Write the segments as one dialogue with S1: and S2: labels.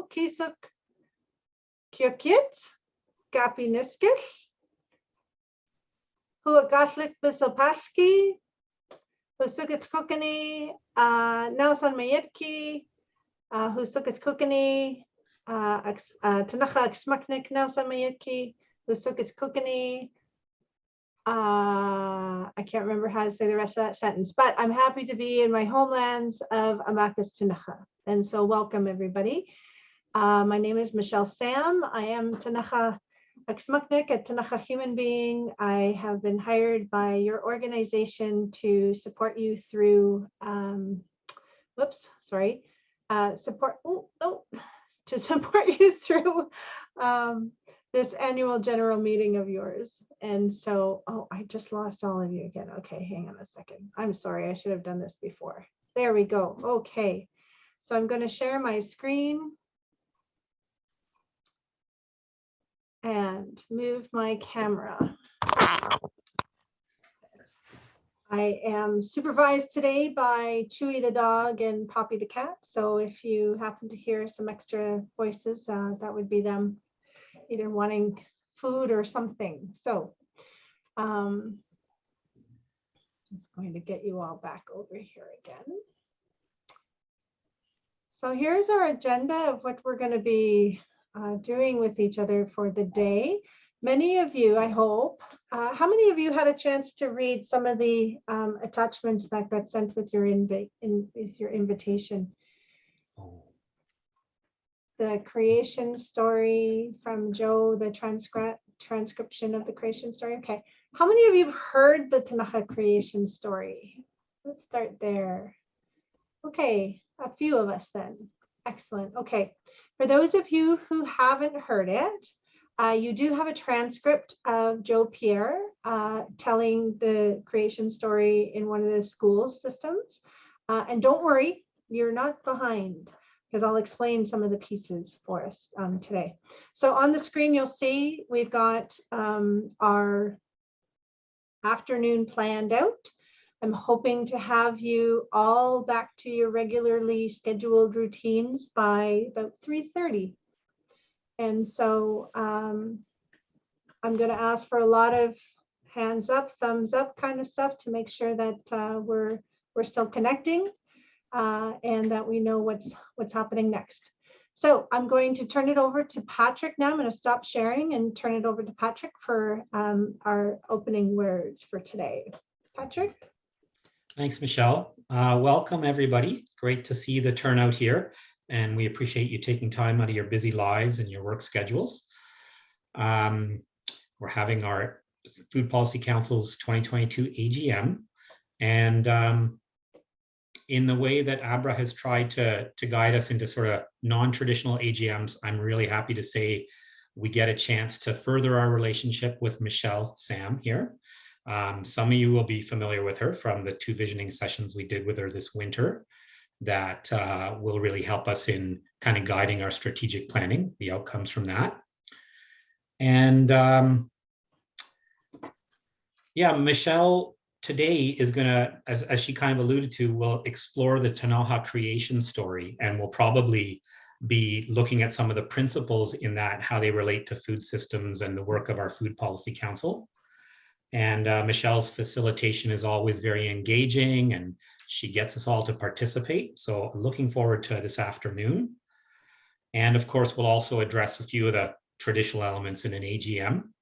S1: Kisuk Kyokit, Gapi Niskil, Huagaslik Bisopashki, Husukit Kootenai, Nelson Mayetki, Husukit Kootenai, Ktunaxa Creation Nelson Mayetki, Husukit Kootenai. I can't remember how to say the rest of that sentence, but I'm happy to be in my homelands of Amakas Ktunaxa. And so welcome everybody. My name is Michele A Sam. I am Ktunaxa Creation, a Ktunaxa human being. I have been hired by your organization to support you through, support you through this annual general meeting of yours. And so, oh, I just lost all of you again. Okay, hang on a second. I'm sorry, I should have done this before. There we go. Okay, so I'm going to share my screen and move my camera. I am supervised today by Chewy the dog and Poppy the cat. So if you happen to hear some extra voices, that would be them either wanting food or something. So just going to get you all back over here again. So here's our agenda of what we're going to be doing with each other for the day. Many of you, I hope, how many of you had a chance to read some of the attachments that got sent with your invitation? The creation story from Joe, the transcription of the creation story. Okay, how many of you have heard the Ktunaxa creation story? Let's start there. Okay, a few of us then. Excellent. Okay, for those of you who haven't heard it, you do have a transcript of Joe Pierre telling the creation story in one of the school systems. And don't worry, you're not behind, because I'll explain some of the pieces for us today. So on the screen, you'll see we've got our afternoon planned out. I'm hoping to have you all back to your regularly scheduled routines by about 3:30. And so I'm going to ask for a lot of hands up, thumbs up kind of stuff to make sure that we're still connecting and that we know what's happening next. So I'm going to turn it over to Patrick now. I'm going to stop sharing and turn it over to Patrick for our opening words for today. Patrick.
S2: Thanks, Michele. Welcome, everybody. Great to see the turnout here. And we appreciate you taking time out of your busy lives and your work schedules. We're having our Food Policy Council's 2022 AGM. And in the way that Abra has tried to guide us into sort of non-traditional AGMs, I'm really happy to say we get a chance to further our relationship with Michele A Sam here. Some of you will be familiar with her from the 2 visioning sessions we did with her this winter that will really help us in kind of guiding our strategic planning, the outcomes from that. And yeah, Michele today is going to, as she kind of alluded to, will explore the Ktunaxa creation story, and we'll probably be looking at some of the principles in that, how they relate to food systems and the work of our Food Policy Council. And Michele's facilitation is always very engaging, and she gets us all to participate. So I'm looking forward to this afternoon. And of course, we'll also address a few of the traditional elements in an AGM.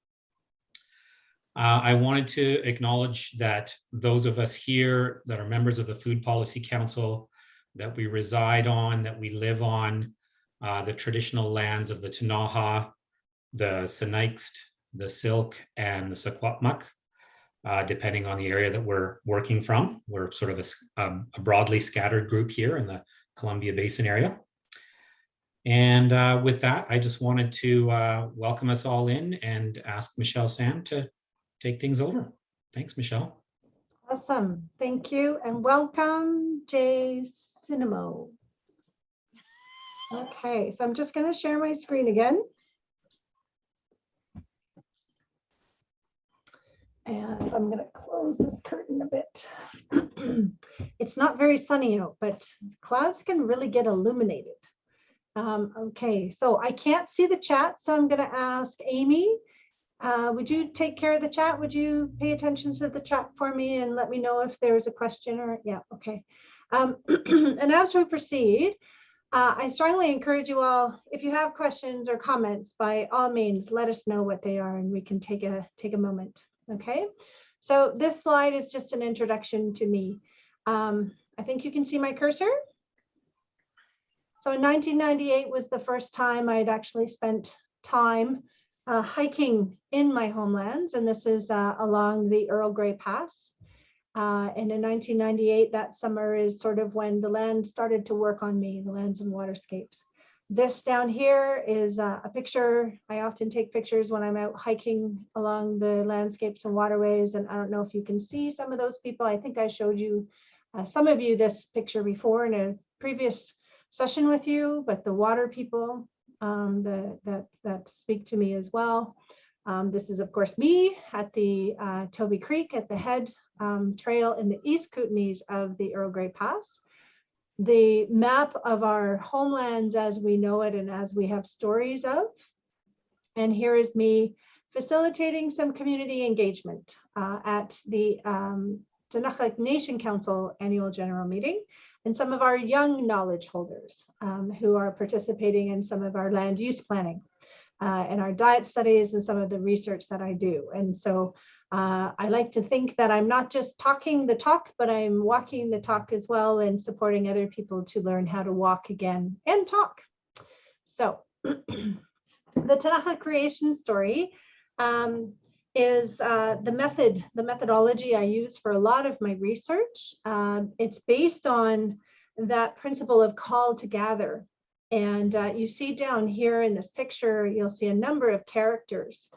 S2: I wanted to acknowledge that those of us here that are members of the Food Policy Council, that we reside on, that we live on the traditional lands of the Ktunaxa, the Sinixt, the Silk, and the Secwepemc, depending on the area that we're working from. We're sort of a broadly scattered group here in the Columbia Basin area. And with that, I just wanted to welcome us all in and ask Michele A Sam to take things over. Thanks, Michele.
S1: Awesome. Thank you. And welcome, Jay Cinemo. Okay, so I'm just going to share my screen again. And I'm going to close this curtain a bit. It's not very sunny out, but clouds can really get illuminated. Okay, so I can't see the chat, so I'm going to ask Amy. Would you take care of the chat? Would you pay attention to the chat for me and let me know if there was a question or, yeah, okay. And as we proceed, I strongly encourage you all, if you have questions or comments, by all means, let us know what they are and we can take a moment, okay? So this slide is just an introduction to me. I think you can see my cursor. So in 1998 was the first time I'd actually spent time hiking in my homelands, and this is along the Earl Grey Pass. And in 1998, that summer is sort of when the land started to work on me, the lands and waterscapes. This down here is a picture. I often take pictures when I'm out hiking along the landscapes and waterways, and I don't know if you can see some of those people. I think I showed you, some of you, this picture before in a previous session with you, but the water people that speak to me as well. This is, of course, me at the Toby Creek at the head trail in the East Kootenays of the Earl Grey Pass. The map of our homelands as we know it and as we have stories of. And here is me facilitating some community engagement at the Ktunaxa Nation Council annual general meeting, and some of our young knowledge holders who are participating in some of our land use planning and our diet studies and some of the research that I do. And so I like to think that I'm not just talking the talk, but I'm walking the talk as well and supporting other people to learn how to walk again and talk. So the Ktunaxa Creation Story is the methodology I use for a lot of my research. It's based on that principle of call to gather. And you see down here in this picture, you'll see a number of characters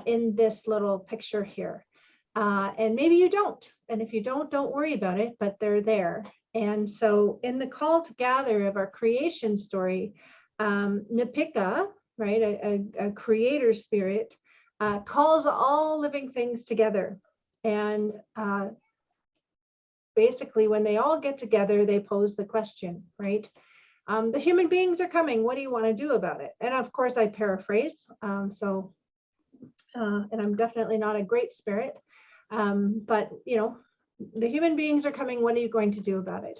S1: in this little picture here. And maybe you don't. And if you don't worry about it, but they're there. And so in the call to gather of our creation story, Nipika, right, a creator spirit, calls all living things together. And basically, when they all get together, they pose the question, right? The human beings are coming. What do you want to do about it? And of course, I paraphrase. And I'm definitely not a great spirit. But, you know, the human beings are coming. What are you going to do about it?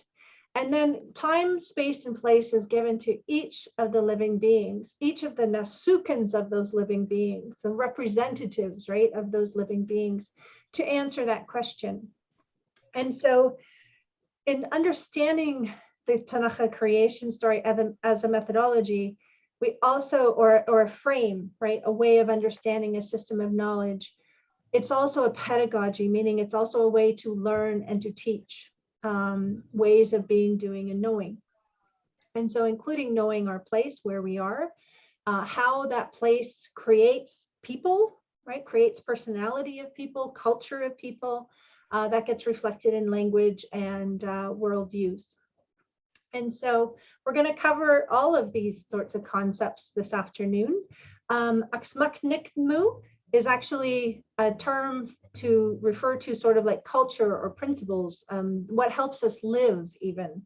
S1: And then time, space, and place is given to each of the living beings, each of the nasukans of those living beings, the representatives, right, of those living beings, to answer that question. And so in understanding the Ktunaxa Creation Story as a methodology, we also, or a frame, right, a way of understanding a system of knowledge, it's also a pedagogy, meaning it's also a way to learn and to teach. Ways of being, doing, and knowing. And so including knowing our place, where we are, how that place creates people, right? Creates personality of people, culture of people, that gets reflected in language and worldviews. And so we're going to cover all of these sorts of concepts this afternoon. Aksmaknikmu is actually a term to refer to sort of like culture or principles, what helps us live even.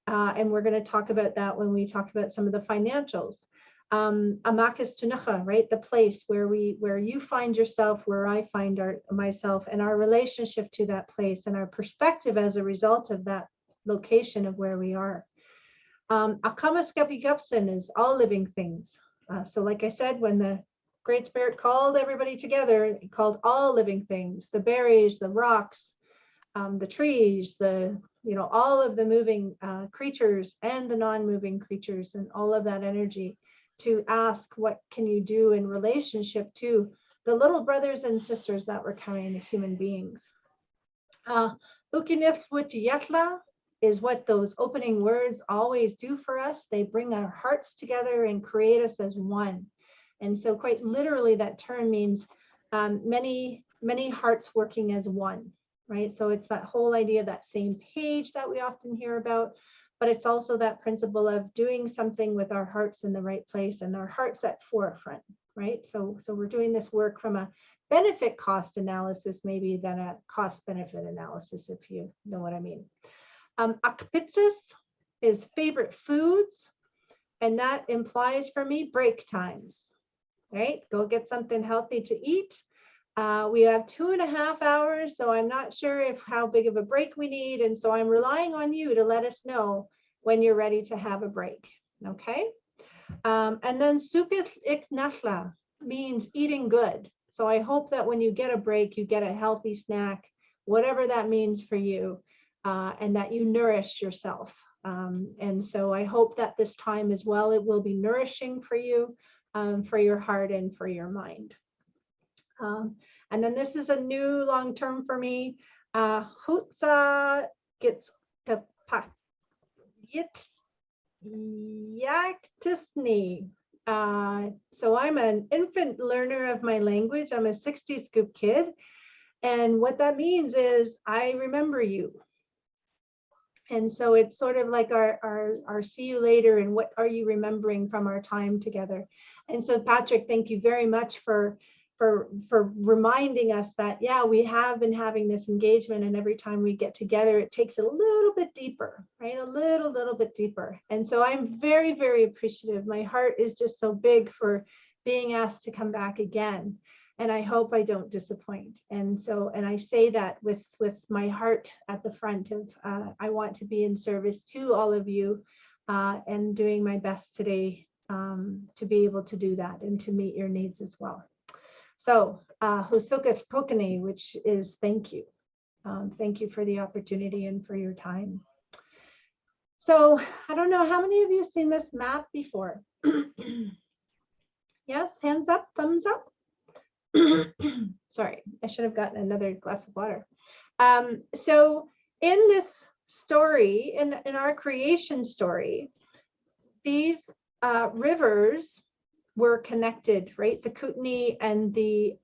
S1: And we're going to talk about that when we talk about some of the financials. Amakas Ktunaxa, right? The place where you find yourself, where I find myself, and our relationship to that place and our perspective as a result of that location of where we are. Akamaskapigupsen is all living things. So like I said, when the Great Spirit called everybody together, he called all living things, the berries, the rocks, the trees, all of the moving creatures and the non-moving creatures, and all of that energy to ask, what can you do in relationship to the little brothers and sisters that were carrying the human beings. Ukinithwitiyatla is what those opening words always do for us. They bring our hearts together and create us as one. And so quite literally that term means many hearts working as one, right? So it's that whole idea, that same page that we often hear about, but it's also that principle of doing something with our hearts in the right place and our hearts at forefront, right? So we're doing this work from a benefit cost analysis maybe than a cost benefit analysis, if you know what I mean. Akpitzis is favorite foods. And that implies for me break times, right? Go get something healthy to eat. We have 2.5 hours, so I'm not sure if how big of a break we need. And so I'm relying on you to let us know when you're ready to have a break, okay? And then sukith iknashla means eating good. So I hope that when you get a break, you get a healthy snack, whatever that means for you, and that you nourish yourself. And so I hope that this time as well, it will be nourishing for you, for your heart and for your mind. And then this is a new long term for me. Hutsa gets yaktisni. So I'm an infant learner of my language. I'm a 60 scoop kid. And what that means is I remember you. And so it's sort of like our see you later and what are you remembering from our time together. And so Patrick, thank you very much for reminding us that, yeah, we have been having this engagement, and every time we get together, it takes it a little bit deeper, right? A little bit deeper. And so I'm very, very appreciative. My heart is just so big for being asked to come back again. And I hope I don't disappoint. And so, and I say that with my heart at the front of, I want to be in service to all of you and doing my best today to be able to do that and to meet your needs as well. So, Husuketh Kootenai, which is thank you. Thank you for the opportunity and for your time. So, I don't know, how many of you have seen this map before? Yes, hands up, thumbs up. Sorry, I should have gotten another glass of water. So in this story, in our creation story, these rivers were connected, right? The Kootenai and the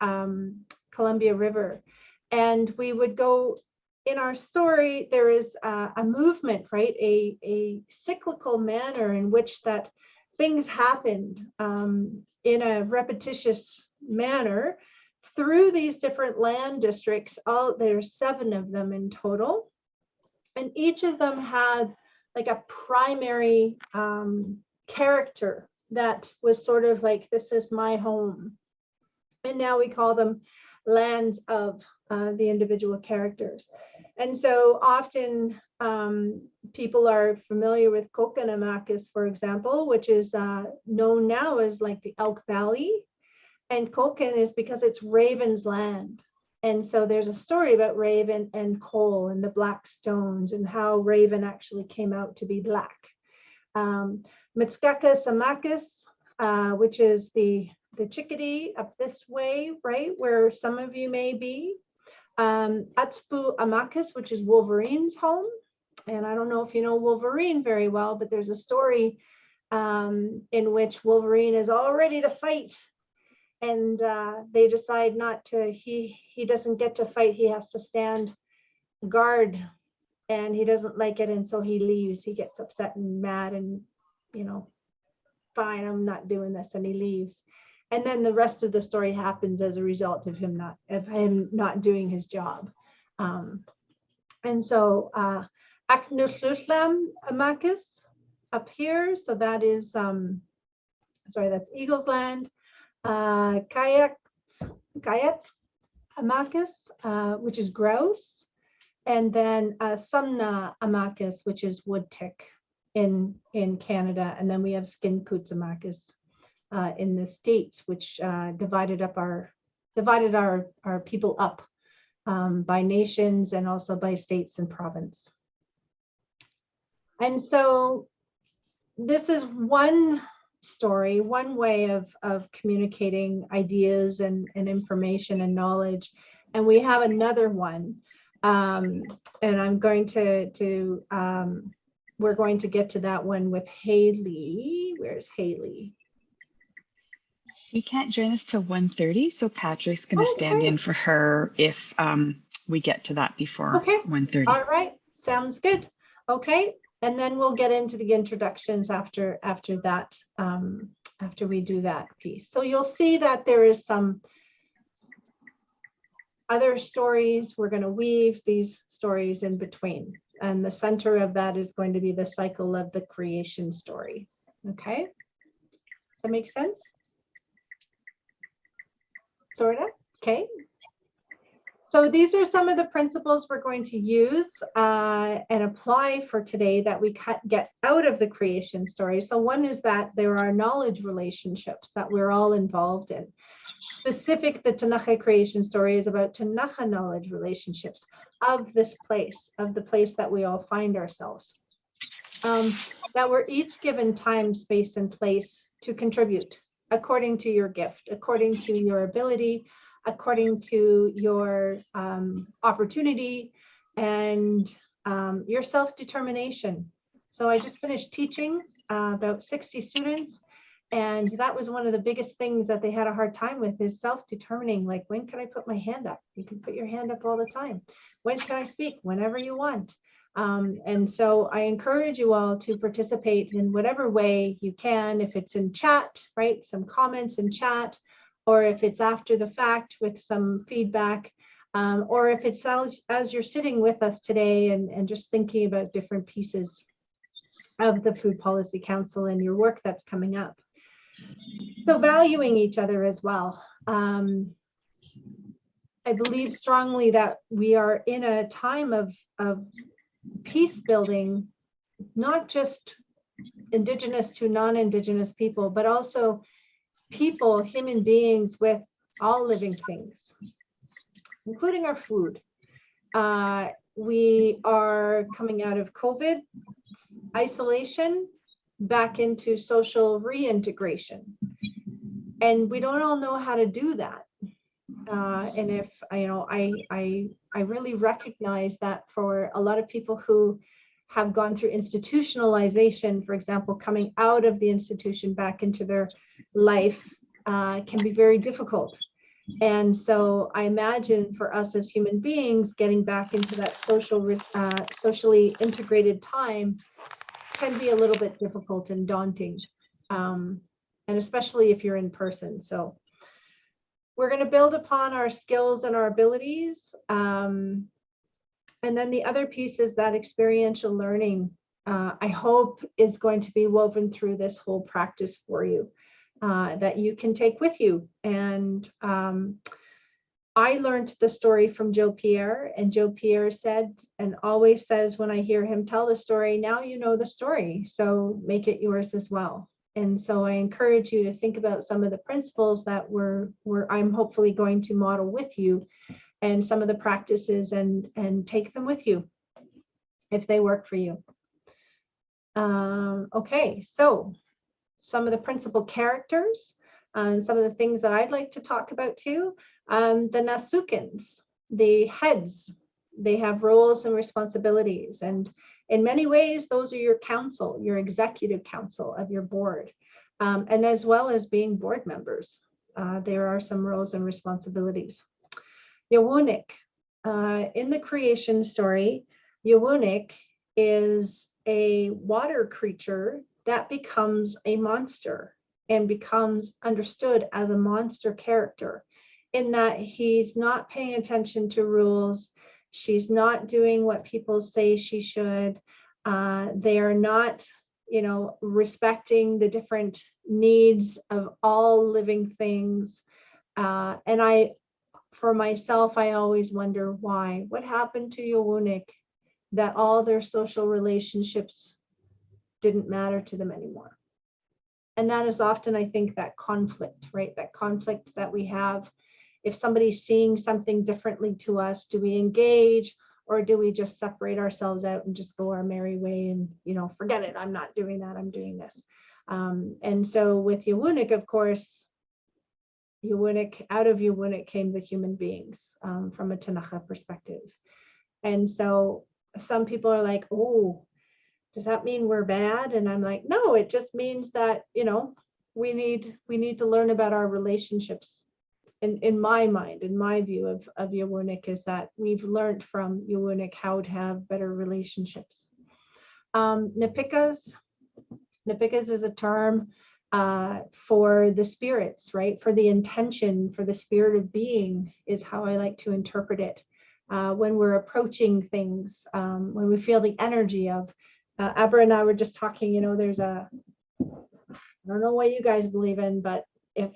S1: Columbia River. And we would go, in our story, there is a movement, right? A cyclical manner in which that things happened in a repetitious manner through these different land districts. There's 7 of them in total, and each of them had like a primary character that was sort of like, this is my home. And now we call them lands of the individual characters. And so often people are familiar with Ktunaxa, for example, which is known now as like the Elk Valley. And Kootenai is because it's Raven's land. And so there's a story about Raven and coal and the black stones and how Raven actually came out to be black. Mitskaka Samakis, which is the chickadee up this way, right, where some of you may be. Atspu Amakis, which is Wolverine's home. And I don't know if you know Wolverine very well, but there's a story in which Wolverine is all ready to fight. And they decide not to, he doesn't get to fight, he has to stand guard, and he doesn't like it, and so he leaves. He gets upset and mad and, you know, fine, I'm not doing this, and he leaves. And then the rest of the story happens as a result of him not doing his job. And so Aknusluslam Amakis up here, so that is, sorry, that's Eagle's Land. Kayats Amakis, which is grouse, and then Sumna Amakis, which is wood tick in Canada, and then we have Skinkoots Amakis in the States, which divided our people up by nations and also by states and province. And so this is one story, one way of communicating ideas and information and knowledge. And we have another one, and I'm going to we're going to get to that one with Haley. Where's Haley?
S3: She can't join us till 1:30, so Patrick's going to stand in for her if we get to that before 1:30.
S1: All right, sounds good. Okay. And then we'll get into the introductions after that, after we do that piece. So you'll see that there is some other stories. We're going to weave these stories in between. And the center of that is going to be the cycle of the creation story. Okay, does that make sense? Sort of, okay. So these are some of the principles we're going to use and apply for today that we get out of the creation story. So one is that there are knowledge relationships that we're all involved in. Specific, the Ktunaxa Creation Story is about Ktunaxa knowledge relationships of this place, of the place that we all find ourselves. That we're each given time, space, and place to contribute according to your gift, according to your ability, according to your opportunity and your self-determination. So I just finished teaching about 60 students, and that was one of the biggest things that they had a hard time with, is self-determining, like, when can I put my hand up? You can put your hand up all the time. When can I speak? Whenever you want. And so I encourage you all to participate in whatever way you can, if it's in chat, right? Some comments in chat, or if it's after the fact with some feedback, or if it's as you're sitting with us today and just thinking about different pieces of the Food Policy Council and your work that's coming up. So valuing each other as well. I believe strongly that we are in a time of peace building, not just Indigenous to non-Indigenous people, but also people, human beings with all living things, including our food. We are coming out of COVID, isolation, back into social reintegration. And we don't all know how to do that. And if, I really recognize that for a lot of people who have gone through institutionalization, for example, coming out of the institution back into their life can be very difficult. And so I imagine for us as human beings, getting back into that socially integrated time can be a little bit difficult and daunting, and especially if you're in person. So we're going to build upon our skills and our abilities. And then the other piece is that experiential learning, I hope, is going to be woven through this whole practice for you, that you can take with you. And I learned the story from Joe Pierre, and Joe Pierre said, and always says when I hear him tell the story, now you know the story, so make it yours as well. And so I encourage you to think about some of the principles that I'm hopefully going to model with you, and some of the practices, and take them with you if they work for you. Okay, so some of the principal characters and some of the things that I'd like to talk about too. The Nasukins, the heads, they have roles and responsibilities, and in many ways, those are your council, your executive council of your board, and as well as being board members. There are some roles and responsibilities. Yawunik, in the creation story, Yawunik is a water creature that becomes a monster and becomes understood as a monster character, in that he's not paying attention to rules. She's not doing what people say she should. They are not, respecting the different needs of all living things. And for myself, I always wonder why. What happened to Yawunik that all their social relationships didn't matter to them anymore? And that is often, I think, that conflict, right? That conflict that we have. If somebody's seeing something differently to us, do we engage, or do we just separate ourselves out and just go our merry way and, forget it, I'm not doing that, I'm doing this. And so with Yawunik, of course, out of Yawunik came the human beings, from a Ktunaxa perspective. And so some people are like, oh, does that mean we're bad? And I'm like, no, it just means that, we need to learn about our relationships. In my mind, in my view of Yawunik, is that we've learned from Yawunik how to have better relationships. Nipikas is a term for the spirits, right? For the intention, for the spirit of being is how I like to interpret it. When we're approaching things, when we feel the energy of, Abra and I were just talking, there's I don't know what you guys believe in, but if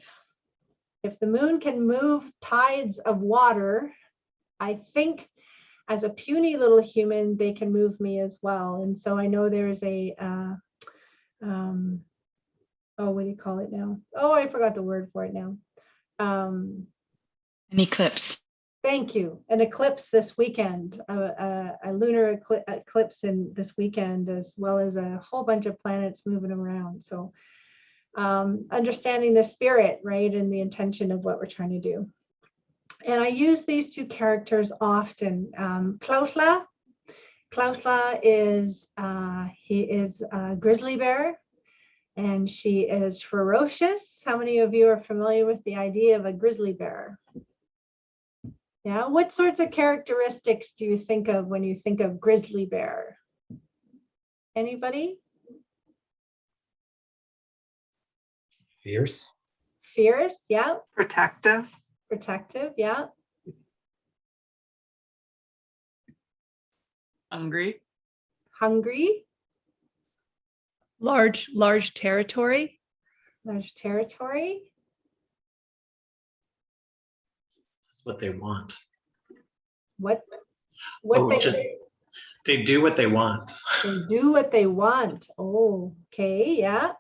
S1: the moon can move tides of water, I think as a puny little human, they can move me as well. And so I know there's a, oh, what do you call it now? Oh, I forgot the word for it now.
S3: An eclipse.
S1: Thank you. An eclipse this weekend, a lunar eclipse in this weekend, as well as a whole bunch of planets moving around. So understanding the spirit, right, and the intention of what we're trying to do. And I use these two characters often. Ktunaxa is, he is a grizzly bear, and she is ferocious. How many of you are familiar with the idea of a grizzly bear? Yeah, what sorts of characteristics do you think of when you think of grizzly bear? Anybody?
S2: Fierce.
S1: Fierce, yeah.
S4: Protective.
S1: Protective, yeah.
S4: Hungry.
S1: Hungry.
S5: Large territory.
S1: Large territory.
S6: That's what they want.
S1: What
S6: They do what they want.
S1: they do what they want. Oh, okay, yeah.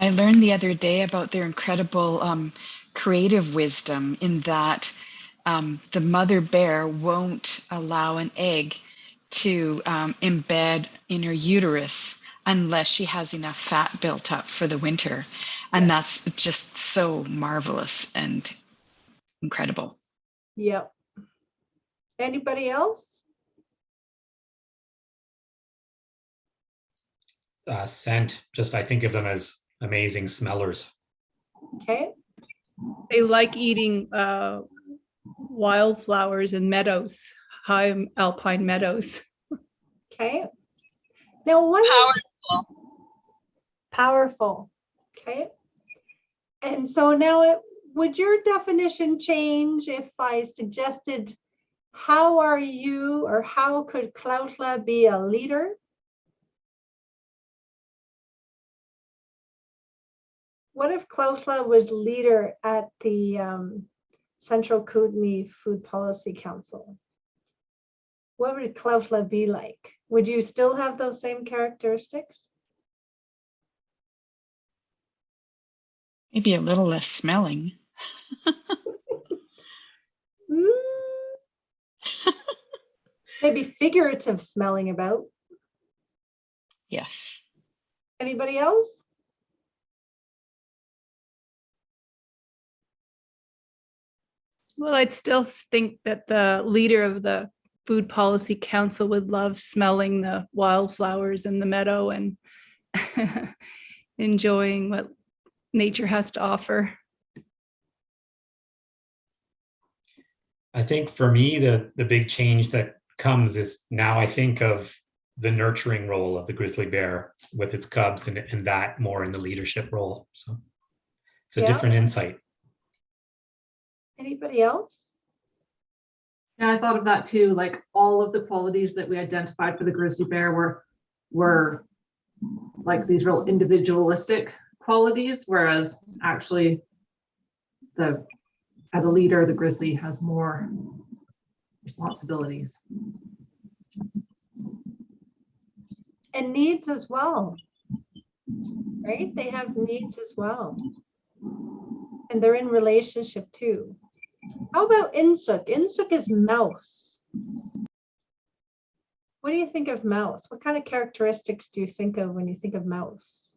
S3: I learned the other day about their incredible creative wisdom in that the mother bear won't allow an egg to embed in her uterus unless she has enough fat built up for the winter. And that's just so marvelous and incredible.
S1: Yep. Anybody else?
S2: Scent. Just I think of them as amazing smellers.
S1: Okay.
S5: They like eating wildflowers and meadows, high alpine meadows.
S1: Okay. Now what?
S7: Powerful.
S1: Powerful. Okay. And so now would your definition change if I suggested, how are you, or how could Ktunaxa be a leader? What if Ktunaxa was leader at the Central Kootenai Food Policy Council? What would Ktunaxa be like? Would you still have those same characteristics?
S3: Maybe a little less smelling.
S1: Maybe figurative smelling about.
S3: Yes.
S1: Anybody else?
S5: Well, I'd still think that the leader of the Food Policy Council would love smelling the wildflowers in the meadow and enjoying what nature has to offer.
S2: I think for me, the big change that comes is now I think of the nurturing role of the grizzly bear with its cubs and that more in the leadership role. So it's a different insight.
S1: Anybody else?
S8: Yeah, I thought of that too. Like all of the qualities that we identified for the grizzly bear were like these real individualistic qualities, whereas actually as a leader, the grizzly has more responsibilities.
S1: And needs as well, right? They have needs as well. And they're in relationship too. How about Insuk? Insuk is mouse. What do you think of mouse? What kind of characteristics do you think of when you think of mouse?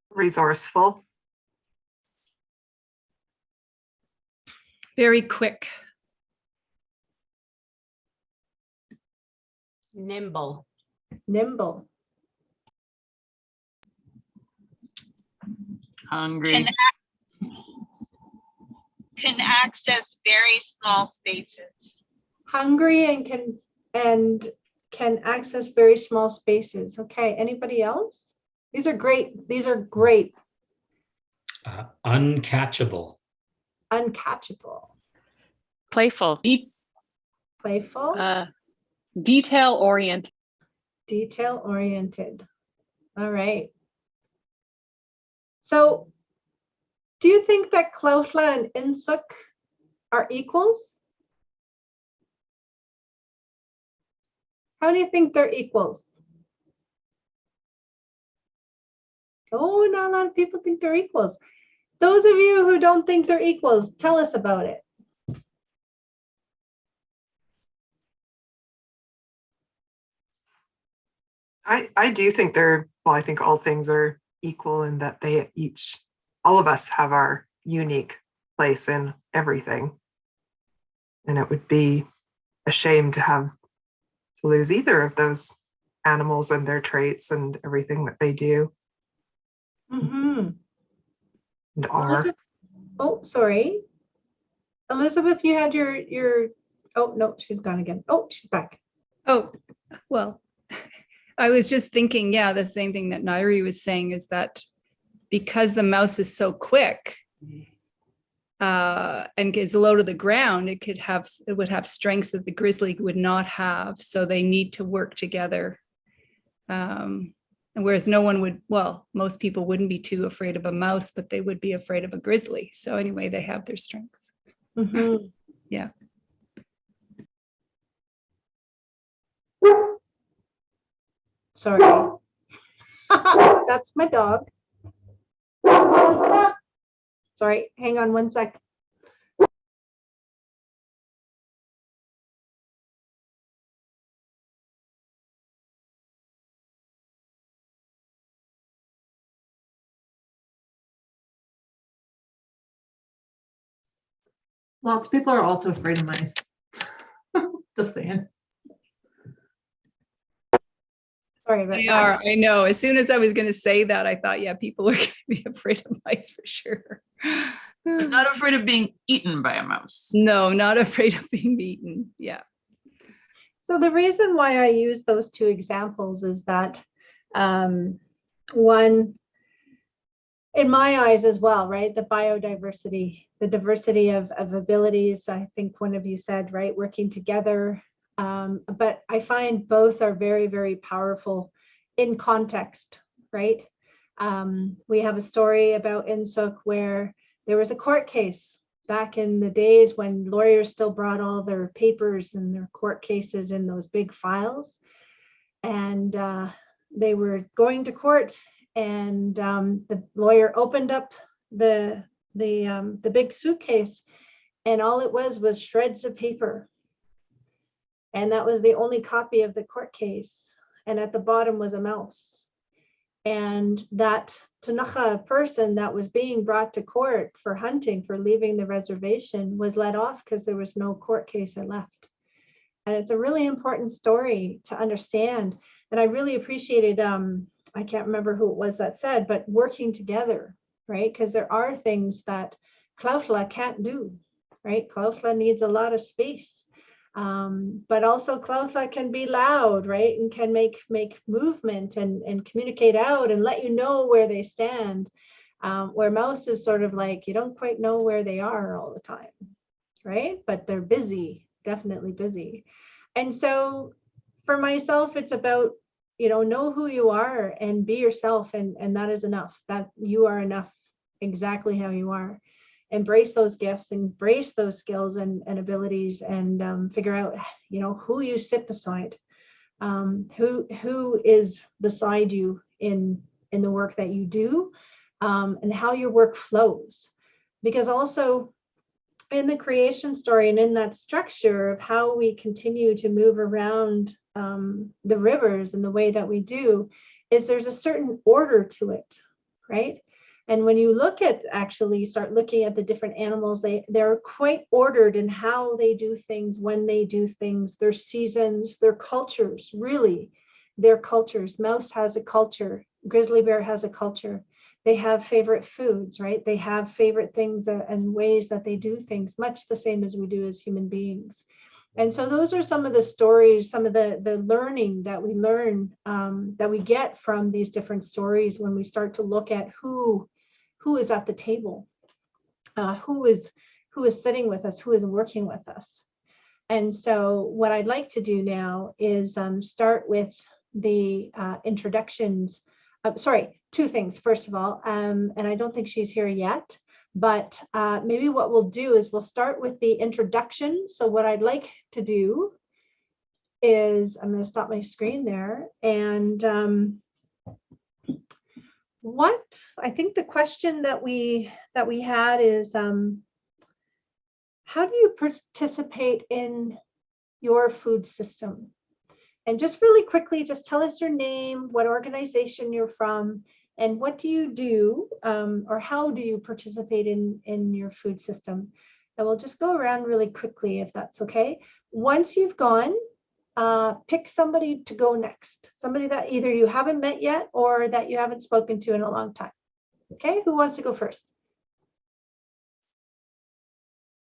S4: Resourceful.
S5: Very quick.
S7: Nimble.
S1: Nimble.
S4: Hungry.
S7: Can access very small spaces.
S1: Hungry and can access very small spaces. Okay, anybody else? These are great. These are great.
S2: Uncatchable.
S1: Uncatchable.
S9: Playful.
S1: Playful.
S9: Detail oriented.
S1: Detail oriented. All right. So do you think that Klautla and Insuk are equals? How do you think they're equals? Oh, not a lot of people think they're equals. Those of you who don't think they're equals, tell us about it.
S4: I do think I think all things are equal in that all of us have our unique place in everything. And it would be a shame to lose either of those animals and their traits and everything that they do
S1: Mm-hmm.
S4: and are.
S1: Oh, sorry. Elizabeth, you had your, oh, no, she's gone again. Oh, she's back.
S5: Oh, well, I was just thinking, yeah, the same thing that Nairi was saying is that because the mouse is so quick and is low to the ground, it would have strengths that the grizzly would not have. So they need to work together. And whereas no one would, well, most people wouldn't be too afraid of a mouse, but they would be afraid of a grizzly. So anyway, they have their strengths.
S1: Mm-hmm.
S5: Yeah.
S1: Sorry. That's my dog. Sorry, hang on one sec.
S8: Lots of people are also afraid of mice. Just saying.
S1: Sorry about
S5: They
S1: that.
S5: are, I know. As soon as I was going to say that, I thought, yeah, people are going to be afraid of mice for sure.
S9: But not afraid of being eaten by a mouse.
S5: No, not afraid of being eaten. Yeah.
S1: So the reason why I use those two examples is that one, in my eyes as well, right? The biodiversity, the diversity of abilities, I think one of you said, right? Working together. But I find both are very, very powerful in context, right? We have a story about Insuk where there was a court case back in the days when lawyers still brought all their papers and their court cases in those big files. And they were going to court, and the lawyer opened up the big suitcase, and all it was shreds of paper. And that was the only copy of the court case. And at the bottom was a mouse. And that Ktunaxa person that was being brought to court for hunting, for leaving the reservation, was let off because there was no court case left. And it's a really important story to understand. And I really appreciated, I can't remember who it was that said, but working together, right? Because there are things that Klautla can't do, right? Klautla needs a lot of space. But also Klautla can be loud, right? And can make movement and communicate out and let you know where they stand. Where mouse is sort of like, you don't quite know where they are all the time, right? But they're busy, definitely busy. And so for myself, it's about, know who you are and be yourself. And that is enough, that you are enough exactly how you are. Embrace those gifts, embrace those skills and abilities, and figure out, who you sit beside, who is beside you in the work that you do, and how your work flows. Because also in the creation story and in that structure of how we continue to move around the rivers and the way that we do, is there's a certain order to it, right? And when you start looking at the different animals, they're quite ordered in how they do things, when they do things, their seasons, their cultures, really, their cultures. Mouse has a culture, grizzly bear has a culture. They have favorite foods, right? They have favorite things and ways that they do things, much the same as we do as human beings. And so those are some of the stories, some of the learning that we learn, that we get from these different stories when we start to look at who is at the table, who is sitting with us, who is working with us. And so what I'd like to do now is start with the introductions. Sorry, two things. First of all, and I don't think she's here yet, but maybe what we'll do is we'll start with the introduction. So what I'd like to do is I'm going to stop my screen there. And what I think the question that we had is, how do you participate in your food system? And just really quickly, just tell us your name, what organization you're from, and what do you do, or how do you participate in your food system? And we'll just go around really quickly, if that's okay. Once you've gone, pick somebody to go next, somebody that either you haven't met yet or that you haven't spoken to in a long time. Okay, who wants to go first?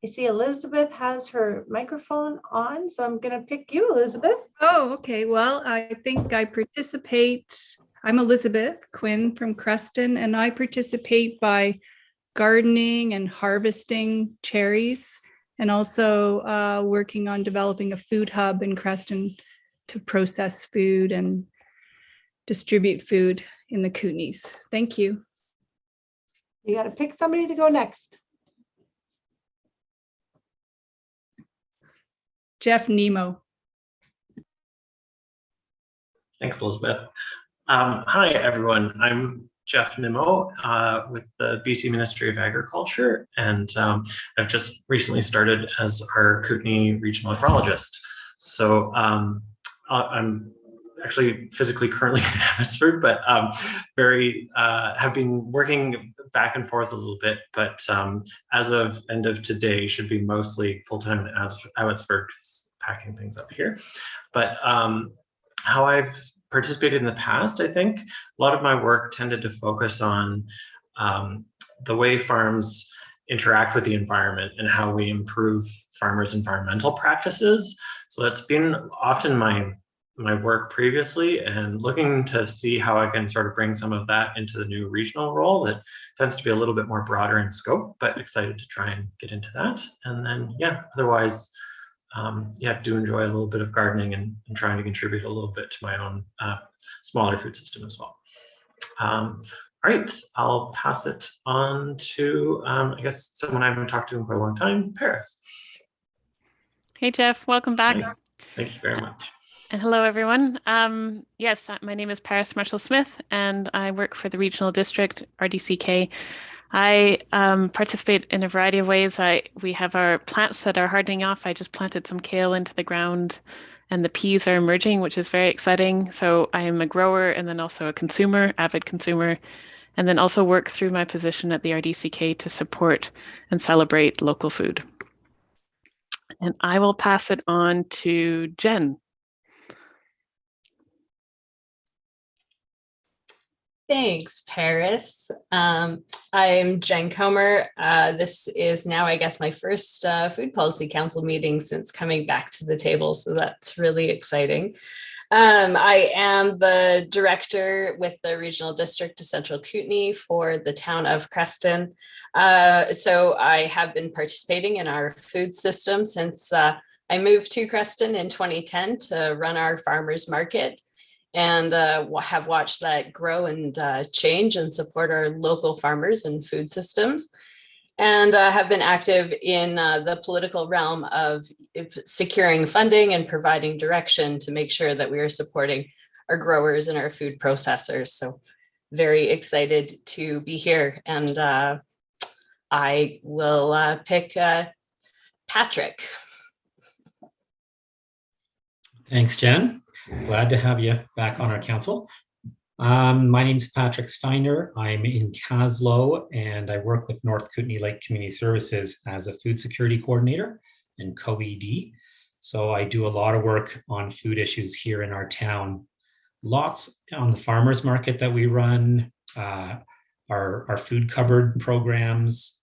S1: I see Elizabeth has her microphone on, so I'm going to pick you, Elizabeth.
S5: Oh, okay. Well, I think I participate. I'm Elizabeth Quinn from Creston, and I participate by gardening and harvesting cherries, and also working on developing a food hub in Creston to process food and distribute food in the Kootenays. Thank you.
S1: You got to pick somebody to go next.
S5: Jeff Nemo.
S6: Thanks, Elizabeth. Hi, everyone. I'm Jeff Nemo with the BC Ministry of Agriculture, and I've just recently started as our Kootenai Regional Agrologist. So I'm actually physically currently in Abbotsford, but have been working back and forth a little bit, but as of end of today, should be mostly full-time in Abbotsford, packing things up here. But how I've participated in the past, I think a lot of my work tended to focus on the way farms interact with the environment and how we improve farmers' environmental practices. So that's been often my work previously, and looking to see how I can sort of bring some of that into the new regional role that tends to be a little bit more broader in scope, but excited to try and get into that. And then, yeah, otherwise, do enjoy a little bit of gardening and trying to contribute a little bit to my own smaller food system as well. All right, I'll pass it on to, I guess, someone I haven't talked to in quite a long time, Paris.
S10: Hey, Jeff, welcome back.
S6: Hi. Thank you very much.
S10: And hello, everyone. Yes, my name is Paris Marshall-Smith, and I work for the Regional District, RDCK. I participate in a variety of ways. We have our plants that are hardening off. I just planted some kale into the ground, and the peas are emerging, which is very exciting. So I am a grower and then also a consumer, avid consumer, and then also work through my position at the RDCK to support and celebrate local food. And I will pass it on to Jen.
S11: Thanks, Paris. I'm Jen Comer. This is now, I guess, my first Food Policy Council meeting since coming back to the table, so that's really exciting. I am the director with the Regional District of Central Kootenai for the town of Creston. So I have been participating in our food system since I moved to Creston in 2010 to run our farmers market, and have watched that grow and change and support our local farmers and food systems, and have been active in the political realm of securing funding and providing direction to make sure that we are supporting our growers and our food processors. So very excited to be here, and I will pick Patrick.
S2: Thanks, Jen. Glad to have you back on our council. My name is Patrick Steiner. I'm in Caslow, and I work with North Kootenai Lake Community Services as a food security coordinator and co-ED. So I do a lot of work on food issues here in our town. Lots on the farmers market that we run, our food cupboard programs.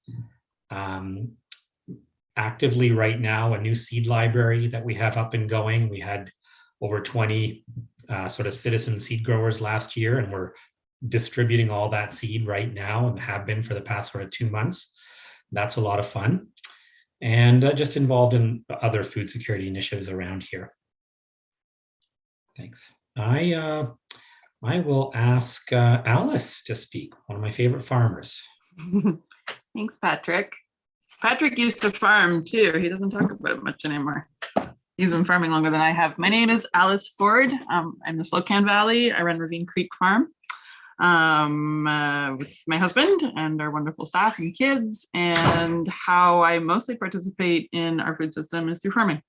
S2: Actively right now, a new seed library that we have up and going. We had over 20 sort of citizen seed growers last year, and we're distributing all that seed right now and have been for the past sort of 2 months. That's a lot of fun. And just involved in other food security initiatives around here. Thanks. I will ask Alice to speak, one of my favorite farmers.
S9: Thanks, Patrick. Patrick used to farm too. He doesn't talk about it much anymore. He's been farming longer than I have. My name is Alice Ford. I'm in the Slocan Valley. I run Ravine Creek Farm with my husband and our wonderful staff and kids. And how I mostly participate in our food system is through farming.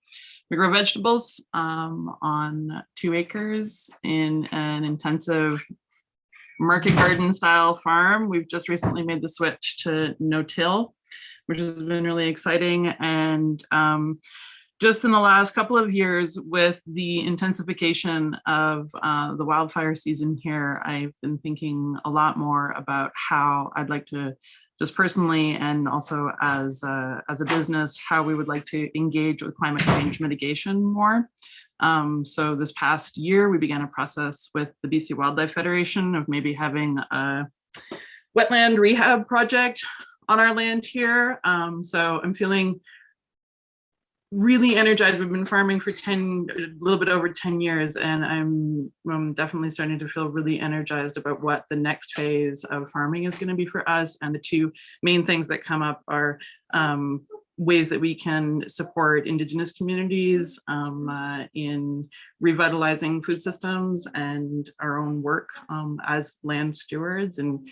S9: We grow vegetables on 2 acres in an intensive market garden style farm. We've just recently made the switch to no-till, which has been really exciting. And just in the last couple of years, with the intensification of the wildfire season here, I've been thinking a lot more about how I'd like to, just personally and also as a business, how we would like to engage with climate change mitigation more. So this past year, we began a process with the BC Wildlife Federation of maybe having a wetland rehab project on our land here. So I'm feeling really energized. We've been farming for a little bit over 10 years, and I'm definitely starting to feel really energized about what the next phase of farming is going to be for us. And the 2 main things that come up are ways that we can support Indigenous communities in revitalizing food systems and our own work as land stewards, and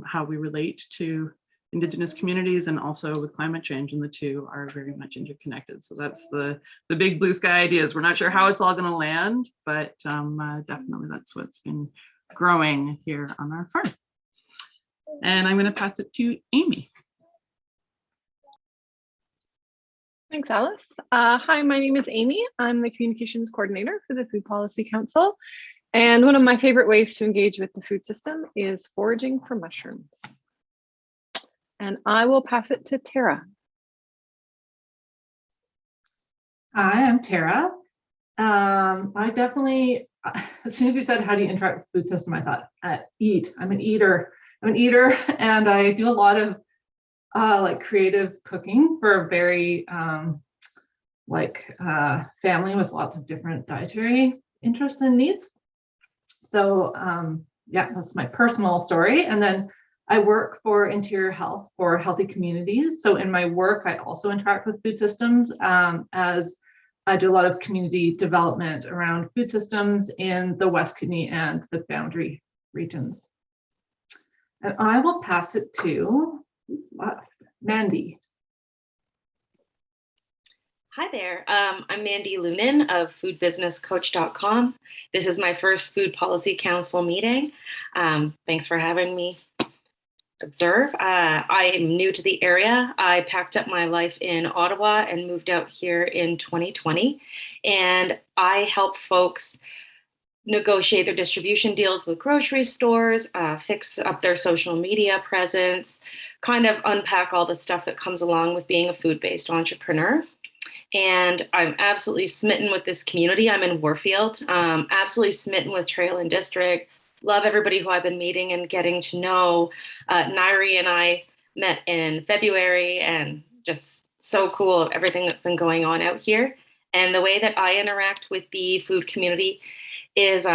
S9: how we relate to Indigenous communities, and also with climate change, and the 2 are very much interconnected. So that's the big blue sky ideas. We're not sure how it's all going to land, but definitely that's what's been growing here on our farm. And I'm going to pass it to Amy.
S12: Thanks, Alice. Hi, my name is Amy. I'm the communications coordinator for the Food Policy Council. And one of my favorite ways to engage with the food system is foraging for mushrooms. And I will pass it to Tara.
S8: Hi, I'm Tara. I definitely, as soon as you said, how do you interact with the food system, I thought, eat. I'm an eater, and I do a lot of like creative cooking for a very family with lots of different dietary interests and needs. So yeah, that's my personal story. And then I work for Interior Health for healthy communities. So in my work, I also interact with food systems as I do a lot of community development around food systems in the West Kootenai and the boundary regions. And I will pass it to Mandy.
S13: Hi there, I'm Mandy Lunin of foodbusinesscoach.com. This is my first Food Policy Council meeting. Thanks for having me observe. I am new to the area. I packed up my life in Ottawa and moved out here in 2020. And I help folks negotiate their distribution deals with grocery stores, fix up their social media presence, kind of unpack all the stuff that comes along with being a food-based entrepreneur. And I'm absolutely smitten with this community. I'm in Warfield, absolutely smitten with Trail and District. Love everybody who I've been meeting and getting to know. Nairi and I met in February, and just so cool everything that's been going on out here. And the way that I interact with the food community is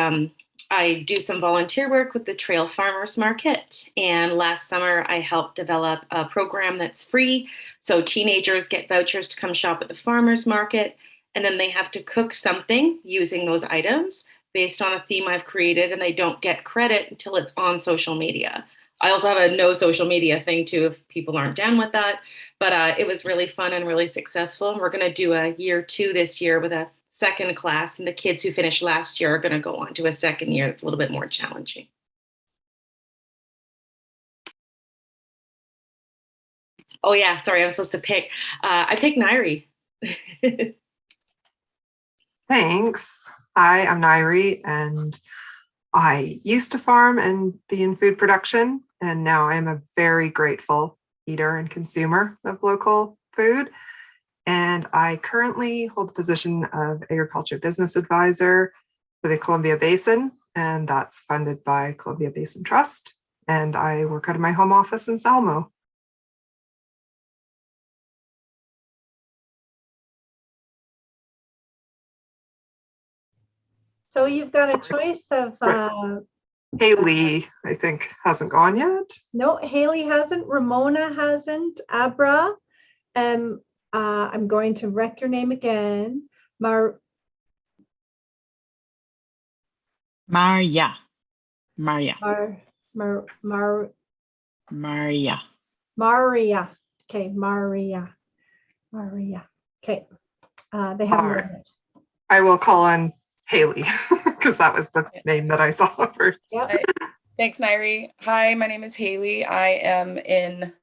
S13: I do some volunteer work with the Trail Farmers Market. And last summer, I helped develop a program that's free. So teenagers get vouchers to come shop at the farmers market, and then they have to cook something using those items based on a theme I've created, and they don't get credit until it's on social media. I also have a no social media thing too, if people aren't down with that. But it was really fun and really successful. And we're going to do a year 2 this year with a second class. And the kids who finished last year are going to go on to a second year that's a little bit more challenging. Oh yeah, sorry, I was supposed to pick. I picked Nairi.
S4: Thanks. Hi, I'm Nairi, and I used to farm and be in food production, and now I'm a very grateful eater and consumer of local food. And I currently hold the position of Agriculture Business Advisor for the Columbia Basin, and that's funded by Columbia Basin Trust. And I work out of my home office in Salmo.
S1: So you've got a
S4: Sorry.
S1: choice of,
S4: Haley, I think, hasn't gone yet.
S1: no, Haley hasn't, Ramona hasn't, Abra, I'm going to wreck your name again.
S3: Maria. Maria. Maria.
S1: Maria. Okay, Maria. Okay, they haven't
S4: All
S1: read
S4: right.
S1: it.
S4: I will call on Haley because that was the name that I saw first.
S1: Yep.
S14: Thanks, Nairi. Hi, my name is Haley. I am in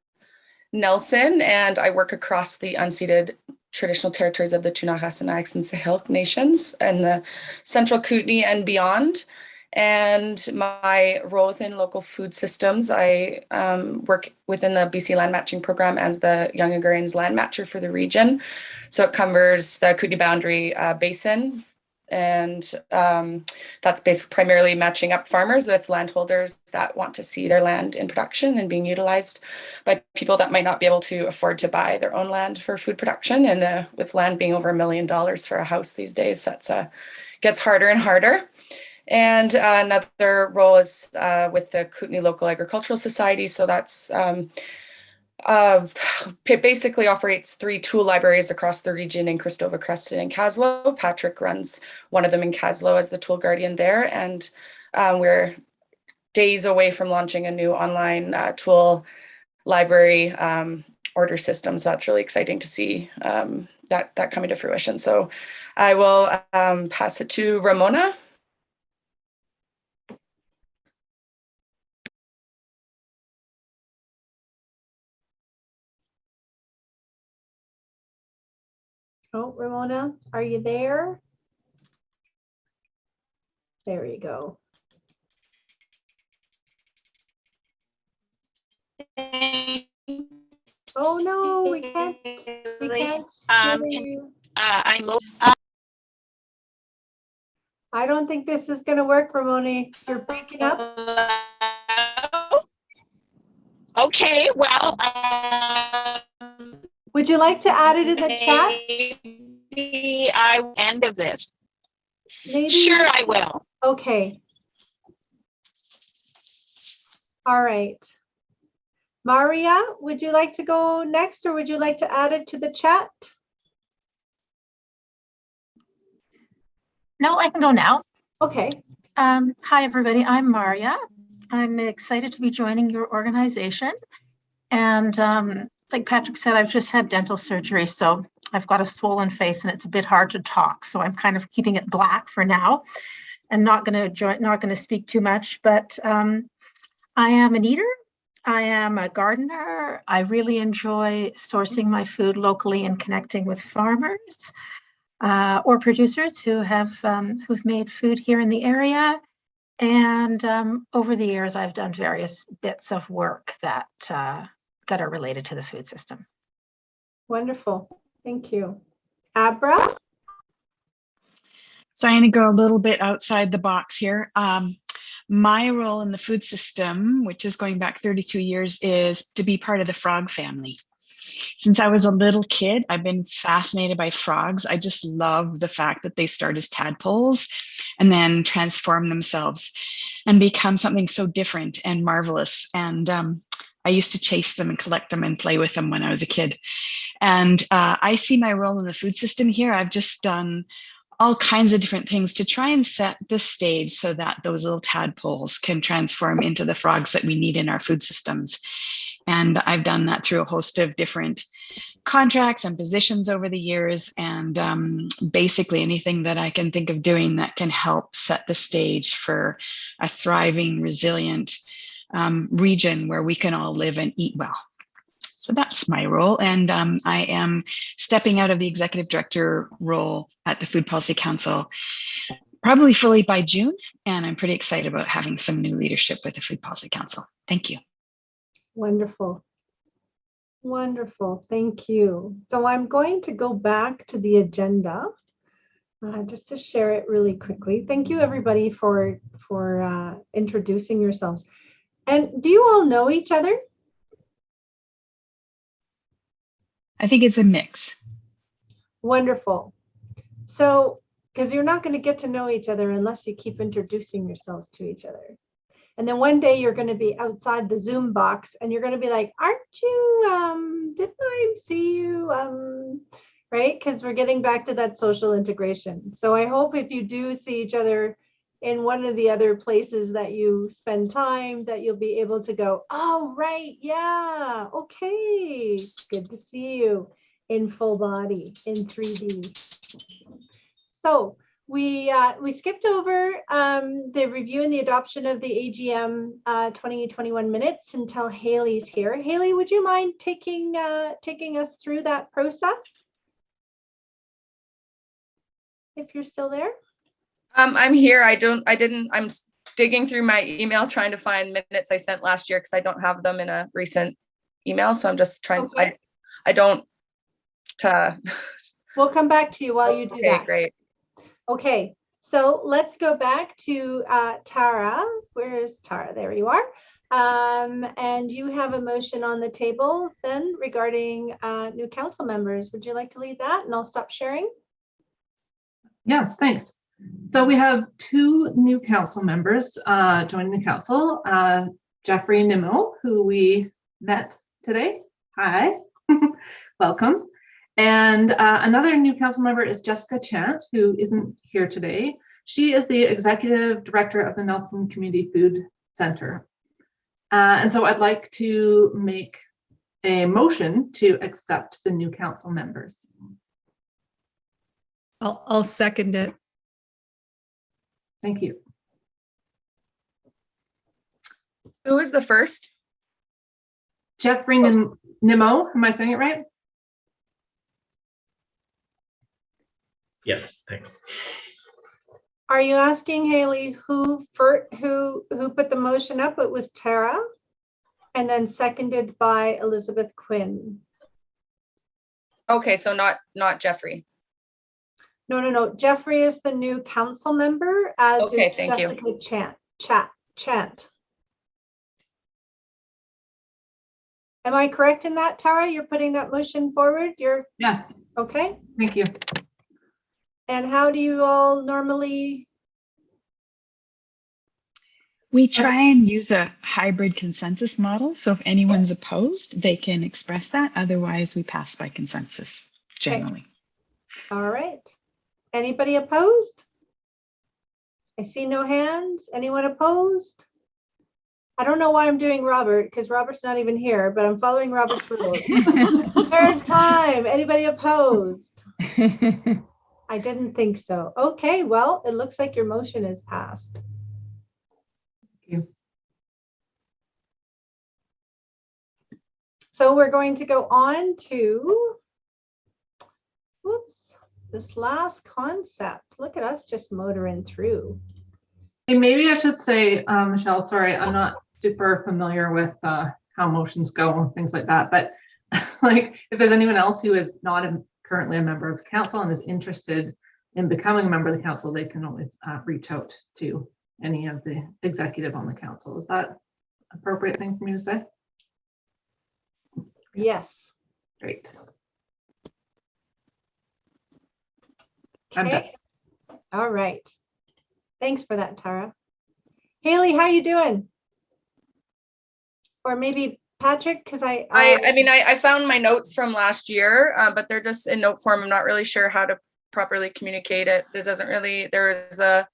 S14: Nelson and I work across the unceded traditional territories of the Ktunaxa and Sahel nations and the central Kootenai and beyond. And my role within local food systems, I work within the BC Land Matching Program as the Young Agrarians Land Matcher for the region. So it covers the Kootenai Boundary Basin. And that's basically primarily matching up farmers with landholders that want to see their land in production and being utilized by people that might not be able to afford to buy their own land for food production. And with land being over $1 million for a house these days, that's gets harder and harder. And another role is with the Kootenai Local Agricultural Society. So that's it basically operates 3 tool libraries across the region in Cristova, Creston, and Caslow. Patrick runs one of them in Caslow as the tool guardian there. And we're days away from launching a new online tool library order system. So that's really exciting to see that coming to fruition. So I will pass it to Ramona.
S1: Oh, Ramona, are you there? There you go. Oh no, we can't hear you. I don't think this is going to work, Ramona. You're breaking up.
S7: Okay, well,
S1: would you like to add it in the chat?
S7: maybe I end of this.
S1: Maybe.
S7: Sure, I will.
S1: Okay. All right. Maria, would you like to go next, or would you like to add it to the chat?
S15: No, I can go now.
S1: Okay.
S15: Hi, everybody. I'm Maria. I'm excited to be joining your organization. And like Patrick said, I've just had dental surgery, so I've got a swollen face and it's a bit hard to talk. So I'm kind of keeping it black for now and not going to speak too much. But I am an eater. I am a gardener. I really enjoy sourcing my food locally and connecting with farmers or producers who have who've made food here in the area. And over the years, I've done various bits of work that that are related to the food system.
S1: Wonderful. Thank you. Abra?
S3: So I'm going to go a little bit outside the box here. My role in the food system, which is going back 32 years, is to be part of the frog family. Since I was a little kid, I've been fascinated by frogs. I just love the fact that they start as tadpoles and then transform themselves and become something so different and marvelous. And I used to chase them and collect them and play with them when I was a kid. And I see my role in the food system here. I've just done all kinds of different things to try and set the stage so that those little tadpoles can transform into the frogs that we need in our food systems. And I've done that through a host of different contracts and positions over the years, and basically anything that I can think of doing that can help set the stage for a thriving, resilient region where we can all live and eat well. So that's my role. And I am stepping out of the executive director role at the Food Policy Council probably fully by June. And I'm pretty excited about having some new leadership with the Food Policy Council. Thank you.
S1: Wonderful. Wonderful. Thank you. So I'm going to go back to the agenda just to share it really quickly. Thank you, everybody, for introducing yourselves. And do you all know each other?
S3: I think it's a mix.
S1: Wonderful. So because you're not going to get to know each other unless you keep introducing yourselves to each other. And then one day you're going to be outside the Zoom box and you're going to be like, aren't you, didn't I see you, right? Because we're getting back to that social integration. So I hope if you do see each other in one of the other places that you spend time, that you'll be able to go, oh, right, yeah, okay, good to see you in full body, in 3D. So we skipped over the review and the adoption of the AGM 2021 minutes until Haley's here. Haley, would you mind taking us through that process? If you're still there.
S14: I'm here. I'm digging through my email trying to find minutes I sent last year because I don't have them in a recent email. So I'm just trying,
S1: okay.
S14: I don't.
S1: We'll come back to you while you do that.
S14: Okay, great.
S1: Okay, so let's go back to Tara. Where is Tara? There you are. And you have a motion on the table then regarding new council members. Would you like to lead that? And I'll stop sharing.
S8: Yes, thanks. So we have 2 new council members joining the council. Jeffrey Nimmo, who we met today. Hi, welcome. And another new council member is Jessica Chant, who isn't here today. She is the executive director of the Nelson Community Food Center. And so I'd like to make a motion to accept the new council members.
S5: I'll second it.
S8: Thank you.
S14: Who is the first?
S8: Jeffrey Nimmo, am I saying it right?
S6: Yes, thanks.
S1: Are you asking Haley who put the motion up? It was Tara, and then seconded by Elizabeth Quinn.
S14: Okay, so not Jeffrey.
S1: No. Jeffrey is the new council member, as
S14: okay,
S1: is
S14: thank
S1: Jessica
S14: you.
S1: Chant. Am I correct in that, Tara? You're putting that motion forward?
S8: Yes.
S1: Okay.
S8: Thank you.
S1: And how do you all normally?
S3: We try and use a hybrid consensus model. So if anyone's opposed, they can express that. Otherwise, we pass by consensus generally.
S1: Okay. All right. Anybody opposed? I see no hands. Anyone opposed? I don't know why I'm doing Robert, because Robert's not even here, but I'm following Robert's rules. Third time. Anybody opposed? I didn't think so. Okay, well, it looks like your motion is passed.
S8: Thank you.
S1: So we're going to go on to, this last concept. Look at us just motoring through.
S8: Hey, maybe I should say, Michelle, sorry, I'm not super familiar with how motions go and things like that, but like if there's anyone else who is not currently a member of the council and is interested in becoming a member of the council, they can always reach out to any of the executive on the council. Is that an appropriate thing for me to say?
S1: Yes.
S8: Great.
S1: Okay. All right. Thanks for that, Tara. Haley, how you doing? Or maybe Patrick, because
S14: I found my notes from last year, but they're just in note form. I'm not really sure how to properly communicate it. It doesn't really, there is a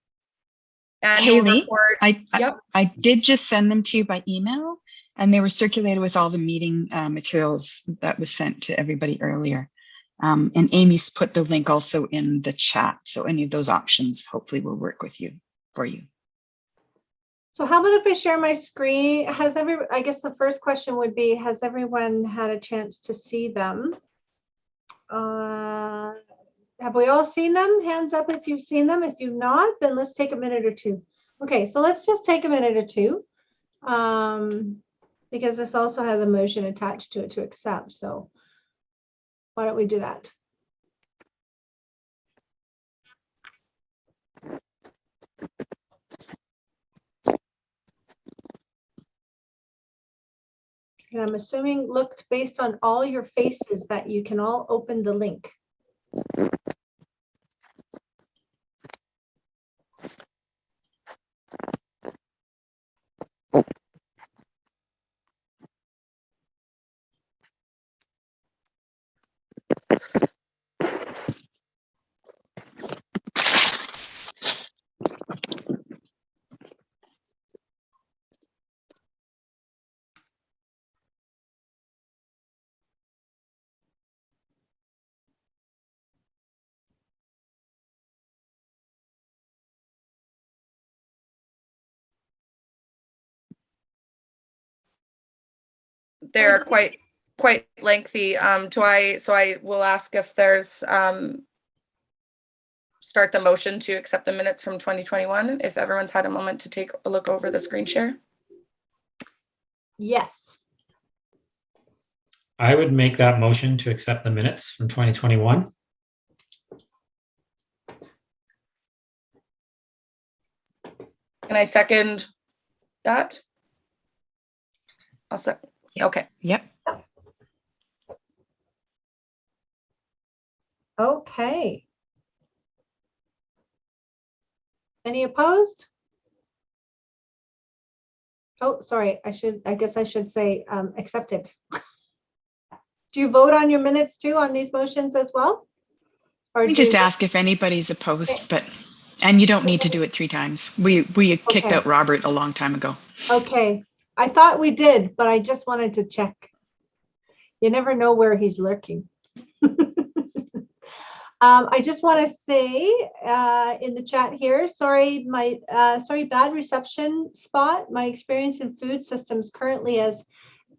S14: annual
S3: Haley,
S14: report.
S3: I did just send them to you by email, and they were circulated with all the meeting materials that was sent to everybody earlier. And Amy's put the link also in the chat. So any of those options hopefully will work for you.
S1: So how about if I share my screen? I guess the first question would be, has everyone had a chance to see them? Have we all seen them? Hands up if you've seen them. If you've not, then let's take a minute or two. Okay, so let's just take a minute or two, because this also has a motion attached to it to accept. So why don't we do that? And I'm assuming looked based on all your faces that you can all open the link.
S14: they're quite lengthy. So I will ask if there's start the motion to accept the minutes from 2021, if everyone's had a moment to take a look over the screen share.
S1: Yes.
S2: I would make that motion to accept the minutes from 2021.
S14: Can I second that? I'll second. Okay.
S3: Yep.
S1: Okay. Any opposed? Oh, sorry. I guess I should say accepted. Do you vote on your minutes too on these motions as well? Or
S3: We just ask if anybody's opposed, and you don't need to do it 3 times. We kicked out Robert a long time ago.
S1: Okay. I thought we did, but I just wanted to check. You never know where he's lurking. I just want to say in the chat here, sorry, bad reception spot. My experience in food systems currently as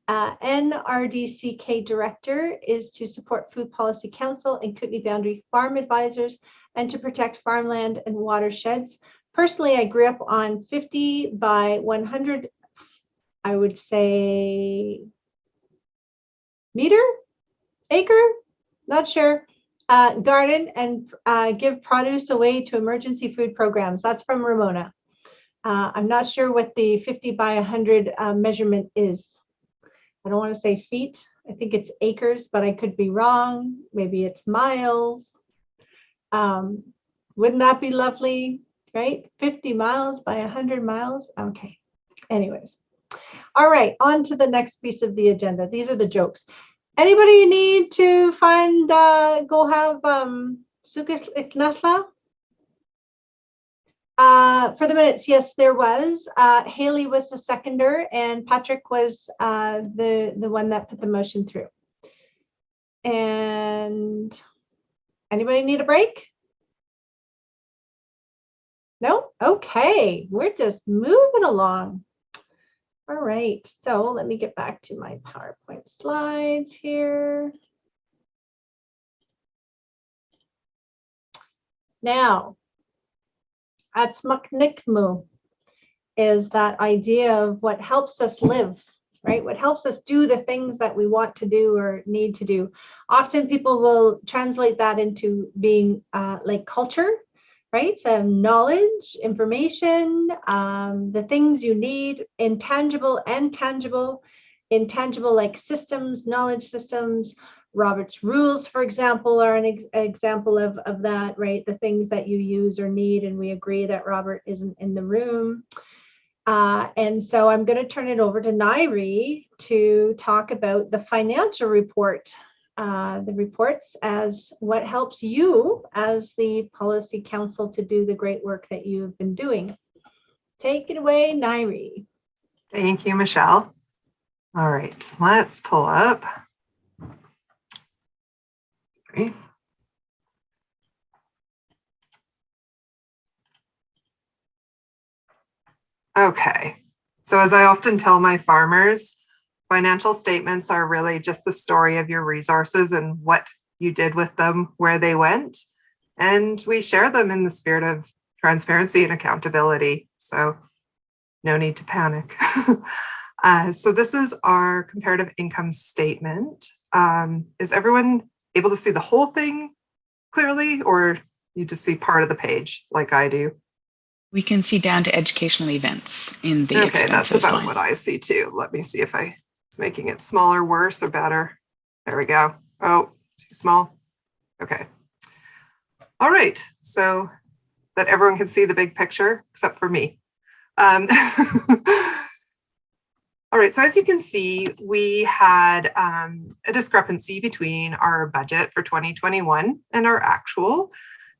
S1: NRDCK director is to support Food Policy Council and Kootenai Boundary Farm Advisors and to protect farmland and watersheds. Personally, I grew up on 50 by 100, I would say, acre, not sure, garden and give produce away to emergency food programs. That's from Ramona. I'm not sure what the 50 by 100 measurement is. I don't want to say feet. I think it's acres, but I could be wrong. Maybe it's miles. Wouldn't that be lovely, right? 50 miles by 100 miles. Okay. Anyways. All right, on to the next piece of the agenda. These are the jokes. Anybody need to find, go have Sukis Iknatla? For the minutes, yes, there was. Haley was the seconder and Patrick was the one that put the motion through. And anybody need a break? No? Okay, we're just moving along. All right, so let me get back to my PowerPoint slides here. Now, Atzmaknikmu is that idea of what helps us live, right? What helps us do the things that we want to do or need to do. Often people will translate that into being like culture, right? So knowledge, information, the things you need, intangible and tangible. Intangible like systems, knowledge systems. Robert's rules, for example, are an example of that, right? The things that you use or need, and we agree that Robert isn't in the room. And so I'm going to turn it over to Nairi to talk about the financial report. The reports as what helps you as the Policy Council to do the great work that you have been doing. Take it away, Nairi.
S4: Thank you, Michelle. All right, let's pull up. Sorry. Okay, so as I often tell my farmers, financial statements are really just the story of your resources and what you did with them, where they went. And we share them in the spirit of transparency and accountability. So no need to panic. So this is our comparative income statement. Is everyone able to see the whole thing clearly, or you just see part of the page like I do?
S3: We can see down to educational events in the
S4: okay,
S3: expenses
S4: that's about
S3: line.
S4: what I see too. Let me see if it's making it smaller, worse, or better. There we go. Oh, too small. Okay. All right, so that everyone can see the big picture except for me. All right, so as you can see, we had a discrepancy between our budget for 2021 and our actual.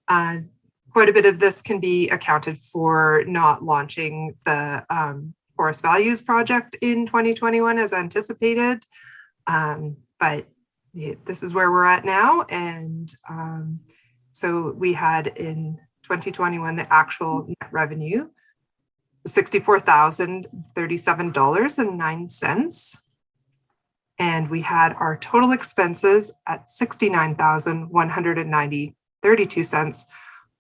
S4: Quite a bit of this can be accounted for not launching the Forest Values project in 2021 as anticipated, but this is where we're at now. And so we had in 2021, the actual net revenue $64,037.09. And we had our total expenses at $69,190.32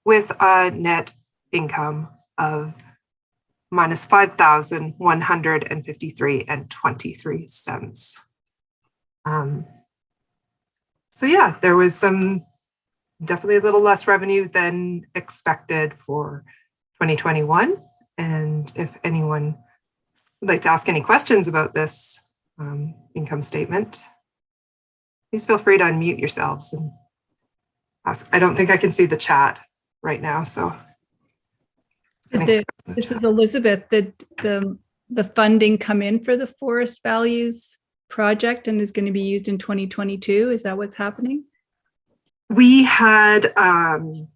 S4: with a net income of minus $5,153.23. So yeah, there was definitely a little less revenue than expected for 2021. And if anyone would like to ask any questions about this income statement, please feel free to unmute yourselves and ask. I don't think I can see the chat right now, so.
S5: This is Elizabeth. Did the funding come in for the forest values project and is going to be used in 2022? Is that what's happening?
S4: We had, pardon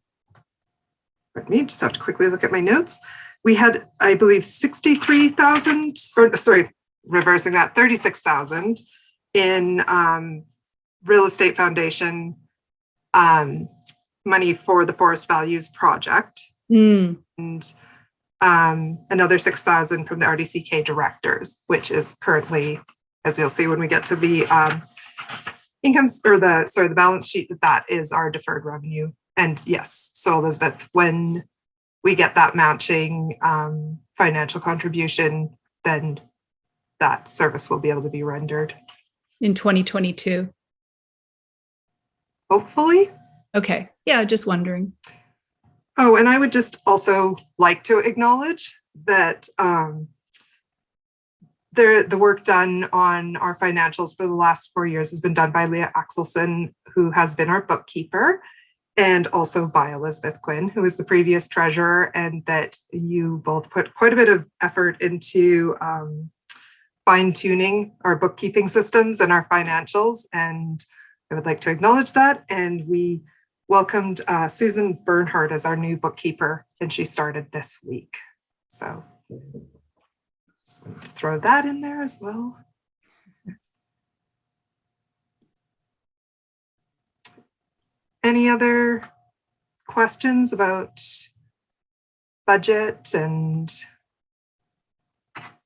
S4: me, just have to quickly look at my notes. We had, I believe, 63,000, or sorry, reversing that, 36,000 in real estate foundation money for the forest values project. And another 6,000 from the RDCK directors, which is currently, as you'll see when we get to the incomes or the balance sheet, that is our deferred revenue. And yes, so Elizabeth, when we get that matching financial contribution, then that service will be able to be rendered
S5: in 2022.
S4: Hopefully.
S5: Okay. Yeah, just wondering.
S4: Oh, and I would just also like to acknowledge that the work done on our financials for the last 4 years has been done by Leah Axelson, who has been our bookkeeper, and also by Elizabeth Quinn, who was the previous treasurer, and that you both put quite a bit of effort into fine-tuning our bookkeeping systems and our financials. And I would like to acknowledge that. And we welcomed Susan Bernhardt as our new bookkeeper, and she started this week. So just wanted to throw that in there as well. Any other questions about budget? And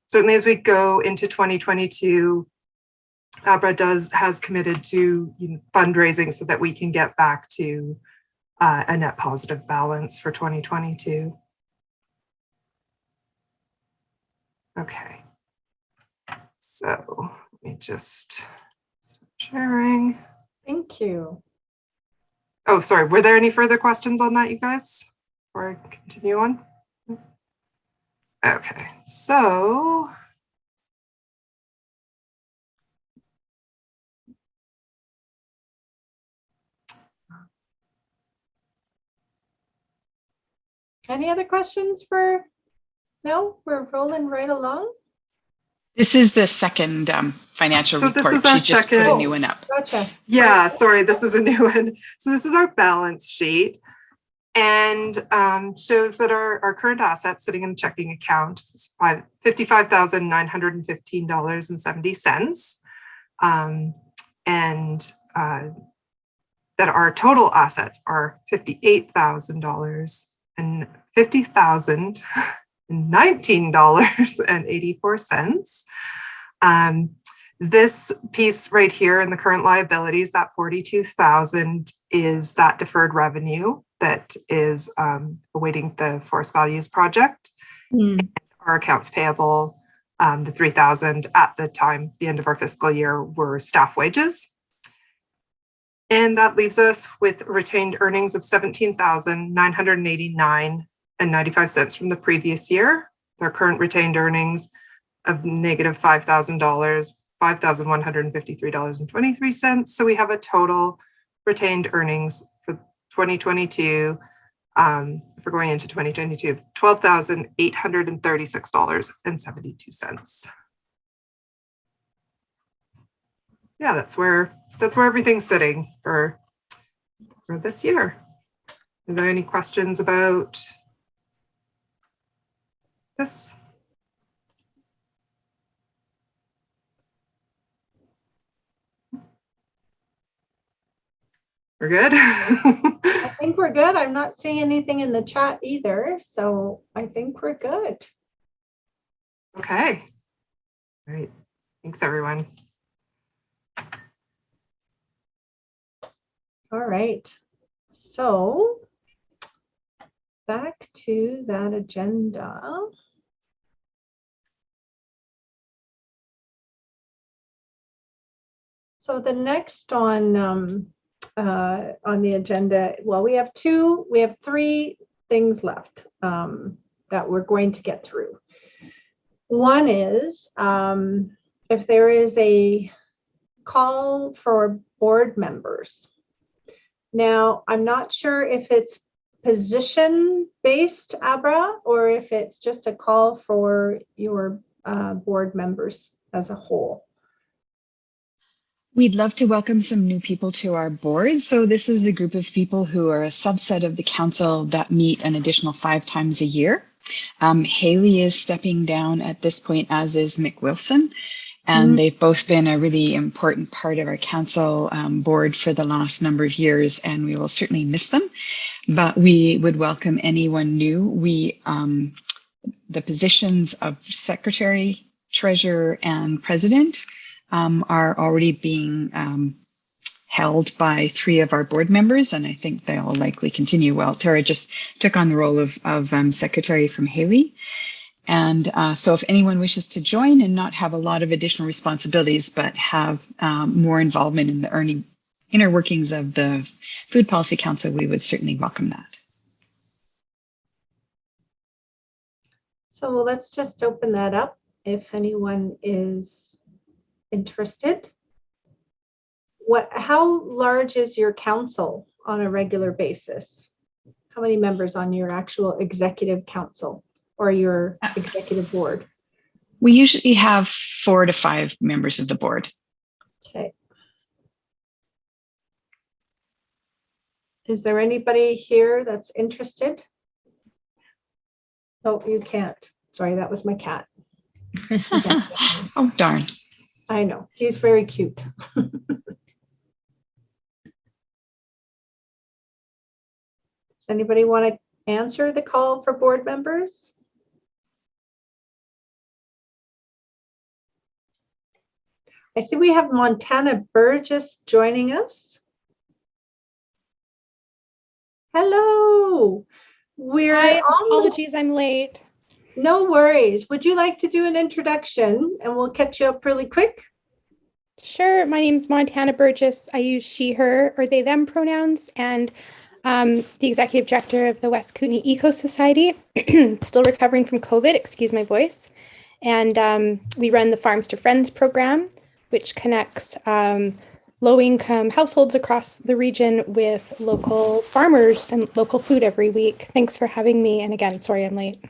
S4: certainly as we go into 2022, ABRA has committed to fundraising so that we can get back to a net positive balance for 2022. Okay, so let me just start sharing.
S1: Thank you.
S4: Oh, sorry, were there any further questions on that, you guys, before I continue on? Okay, so
S1: any other questions for? No, we're rolling right along.
S3: This is the second financial
S4: so
S3: report.
S4: This is our
S3: She just put a new one up.
S1: Gotcha.
S4: Yeah, sorry, this is a new one. So this is our balance sheet, and shows that our current assets sitting in a checking account is $55,915.70, and that our total assets are $58,000 and $50,019.84. This piece right here in the current liabilities, that 42,000 is that deferred revenue that is awaiting the forest values project. Our accounts payable, the 3,000 at the time, the end of our fiscal year, were staff wages. And that leaves us with retained earnings of $17,989.95 from the previous year. Our current retained earnings of negative $5,000, $5,153.23. So we have a total retained earnings for 2022, if we're going into 2022, of $12,836.72. Yeah, that's where everything's sitting for this year. Are there any questions about this? We're good?
S1: I think we're good. I'm not seeing anything in the chat either, so I think we're good.
S4: Okay. All right. Thanks, everyone.
S1: All right. So back to that agenda. So the next on the agenda, well, we have three things left that we're going to get through. One is if there is a call for board members. Now, I'm not sure if it's position-based, Abra, or if it's just a call for your board members as a whole.
S3: We'd love to welcome some new people to our board. So this is a group of people who are a subset of the council that meet an additional 5 times a year. Haley is stepping down at this point, as is Mick Wilson. And they've both been a really important part of our council board for the last number of years, and we will certainly miss them. But we would welcome anyone new. The positions of secretary, treasurer, and president are already being held by 3 of our board members, and I think they'll likely continue. Well, Tara just took on the role of secretary from Haley. And so if anyone wishes to join and not have a lot of additional responsibilities, but have more involvement in the inner workings of the Food Policy Council, we would certainly welcome that.
S1: So let's just open that up if anyone is interested. How large is your council on a regular basis? How many members on your actual executive council or your executive board?
S3: We usually have 4 to 5 members of the board.
S1: Okay. Is there anybody here that's interested? Oh, you can't. Sorry, that was my cat.
S3: Oh, darn.
S1: I know. He's very cute. Does anybody want to answer the call for board members? I see we have Montana Burgess joining us. Hello.
S16: Hi, apologies, I'm late.
S1: No worries. Would you like to do an introduction and we'll catch you up really quick?
S16: Sure. My name is Montana Burgess. I use she, her, or they, them pronouns, and the executive director of the West Kootenai Eco Society. Still recovering from COVID, excuse my voice. And we run the Farms to Friends program, which connects low-income households across the region with local farmers and local food every week. Thanks for having me. And again, sorry I'm late.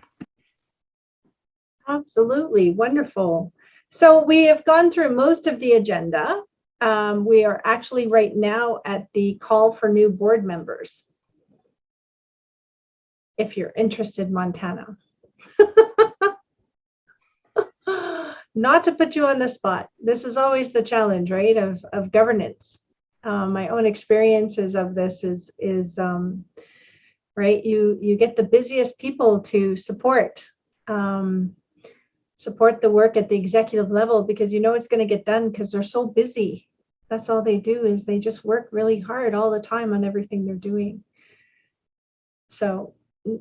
S1: Absolutely. Wonderful. So we have gone through most of the agenda. We are actually right now at the call for new board members. If you're interested, Montana. Not to put you on the spot. This is always the challenge, right, of governance. My own experiences of this is right, you get the busiest people to support the work at the executive level because you know it's going to get done because they're so busy. That's all they do is they just work really hard all the time on everything they're doing. So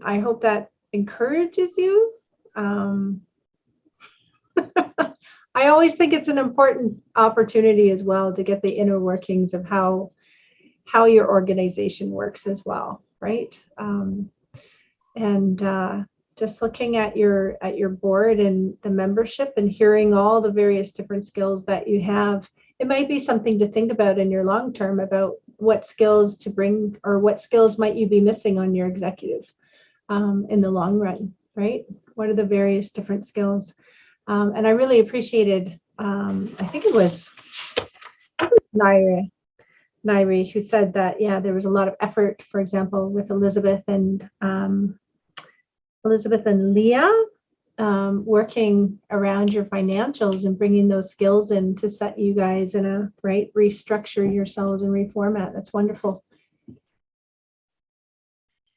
S1: I hope that encourages you. I always think it's an important opportunity as well to get the inner workings of how your organization works as well, right? Just looking at your board and the membership and hearing all the various different skills that you have, it might be something to think about in your long term about what skills to bring or what skills might you be missing on your executive in the long run, right? What are the various different skills? And I really appreciated, I think it was Nairi who said that, yeah, there was a lot of effort, for example, with Elizabeth and Leah working around your financials and bringing those skills in to set you guys in a right, restructure yourselves and reformat. That's wonderful.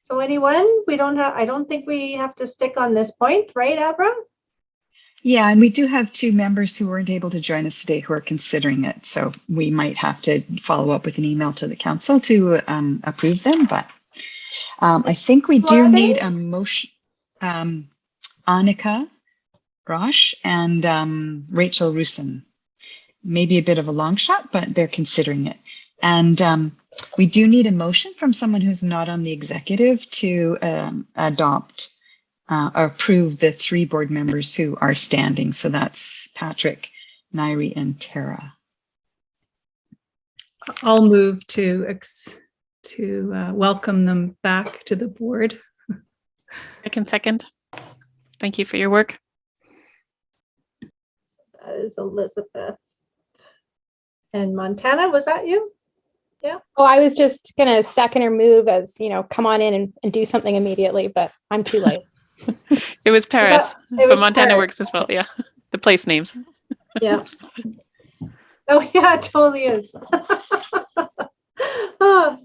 S1: So anyone, I don't think we have to stick on this point, right, Abra?
S3: Yeah, and we do have two members who weren't able to join us today who are considering it. So we might have to follow up with an email to the council to approve them. But I think we do need a motion. Annika Roche and Rachel Rusin. Maybe a bit of a long shot, but they're considering it. And we do need a motion from someone who's not on the executive to adopt or approve the 3 board members who are standing. So that's Patrick, Nairi, and Tara.
S5: I'll move to welcome them back to the board.
S10: I can second. Thank you for your work.
S1: That is Elizabeth. And Montana, was that you? Yeah.
S16: Oh, I was just gonna second or move as, come on in and do something immediately, but I'm too late.
S10: It was Paris,
S1: It was
S10: but Montana
S1: Paris.
S10: works as well. Yeah, the place names.
S1: Yeah. Oh yeah, it totally is. Oh,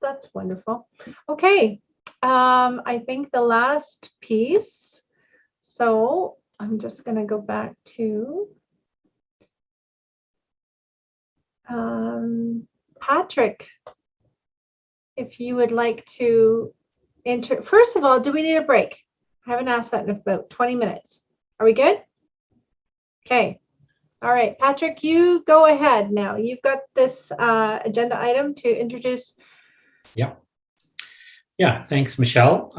S1: that's wonderful. Okay. I think the last piece. So I'm just gonna go back to Patrick, if you would like to first of all, do we need a break? I haven't asked that in about 20 minutes. Are we good? Okay. All right, Patrick, you go ahead now. You've got this agenda item to introduce.
S2: Yeah. Yeah, thanks, Michelle.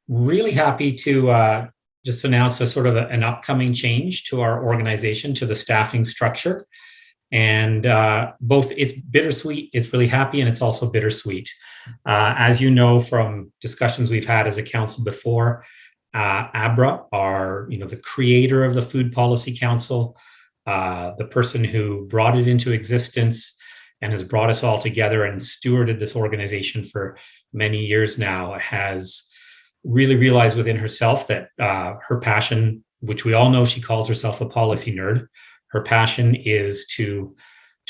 S2: Really happy to just announce a sort of an upcoming change to our organization, to the staffing structure. And both, it's bittersweet, it's really happy, and it's also bittersweet. As you know from discussions we've had as a council before, Abra are, the creator of the Food Policy Council, the person who brought it into existence and has brought us all together and stewarded this organization for many years now, has really realized within herself that her passion, which we all know she calls herself a policy nerd, her passion is to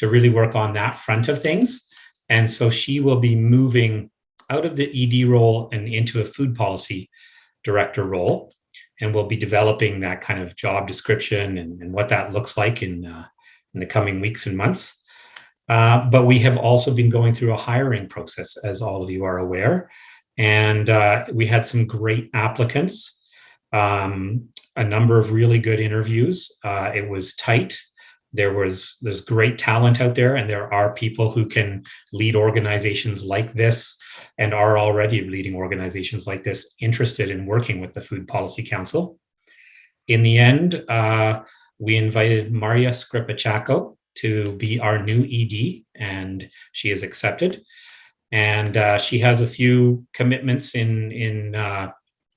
S2: really work on that front of things. And so she will be moving out of the ED role and into a food policy director role. And we'll be developing that kind of job description and what that looks like in the coming weeks and months. But we have also been going through a hiring process, as all of you are aware. And we had some great applicants. A number of really good interviews. It was tight. There's great talent out there, and there are people who can lead organizations like this and are already leading organizations like this interested in working with the Food Policy Council. In the end, we invited Maria Skripachako to be our new ED, and she has accepted. And she has a few commitments in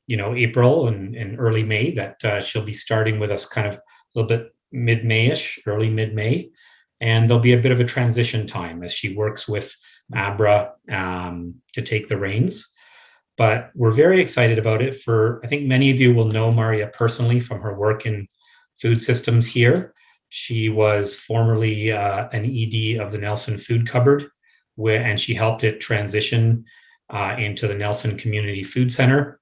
S2: April and early May that she'll be starting with us kind of a little bit mid-May-ish, early mid-May. And there'll be a bit of a transition time as she works with Abra to take the reins. But we're very excited about it. I think many of you will know Maria personally from her work in food systems here. She was formerly an ED of the Nelson Food Cupboard, and she helped it transition into the Nelson Community Food Center.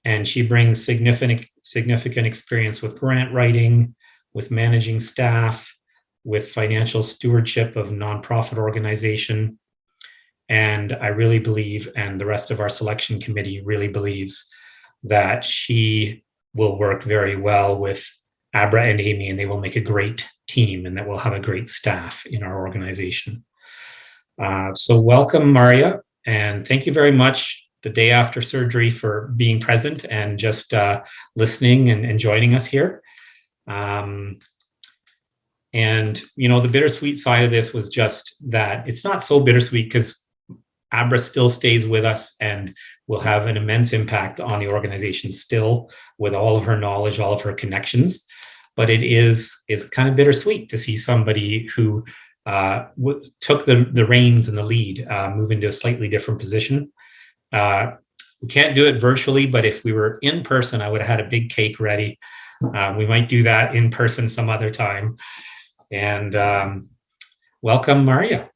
S2: And she brings significant experience with grant writing, with managing staff, with financial stewardship of nonprofit organization. And I really believe, and the rest of our selection committee really believes, that she will work very well with Abra and Amy, and they will make a great team, and that we'll have a great staff in our organization. So welcome, Maria, and thank you very much the day after surgery for being present and just listening and joining us here. And, the bittersweet side of this was just that it's not so bittersweet because Abra still stays with us and will have an immense impact on the organization still with all of her knowledge, all of her connections. But it is kind of bittersweet to see somebody who took the reins and the lead move into a slightly different position. We can't do it virtually, but if we were in person, I would have had a big cake ready. We might do that in person some other time. And welcome, Maria.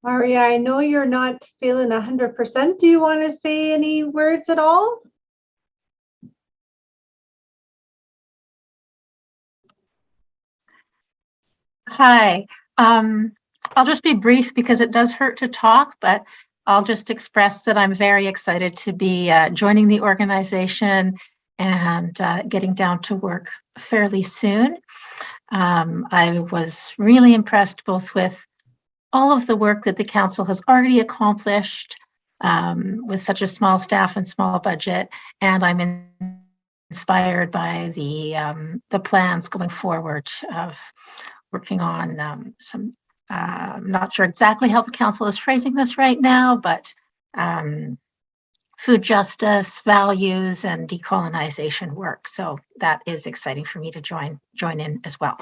S1: Maria, I know you're not feeling 100%. Do you want to say any words at all?
S15: Hi. I'll just be brief because it does hurt to talk, but I'll just express that I'm very excited to be joining the organization and getting down to work fairly soon. I was really impressed both with all of the work that the council has already accomplished with such a small staff and small budget, and I'm inspired by the plans going forward of working on some. I'm not sure exactly how the council is phrasing this right now, but food justice, values, and decolonization work. So that is exciting for me to join in as well.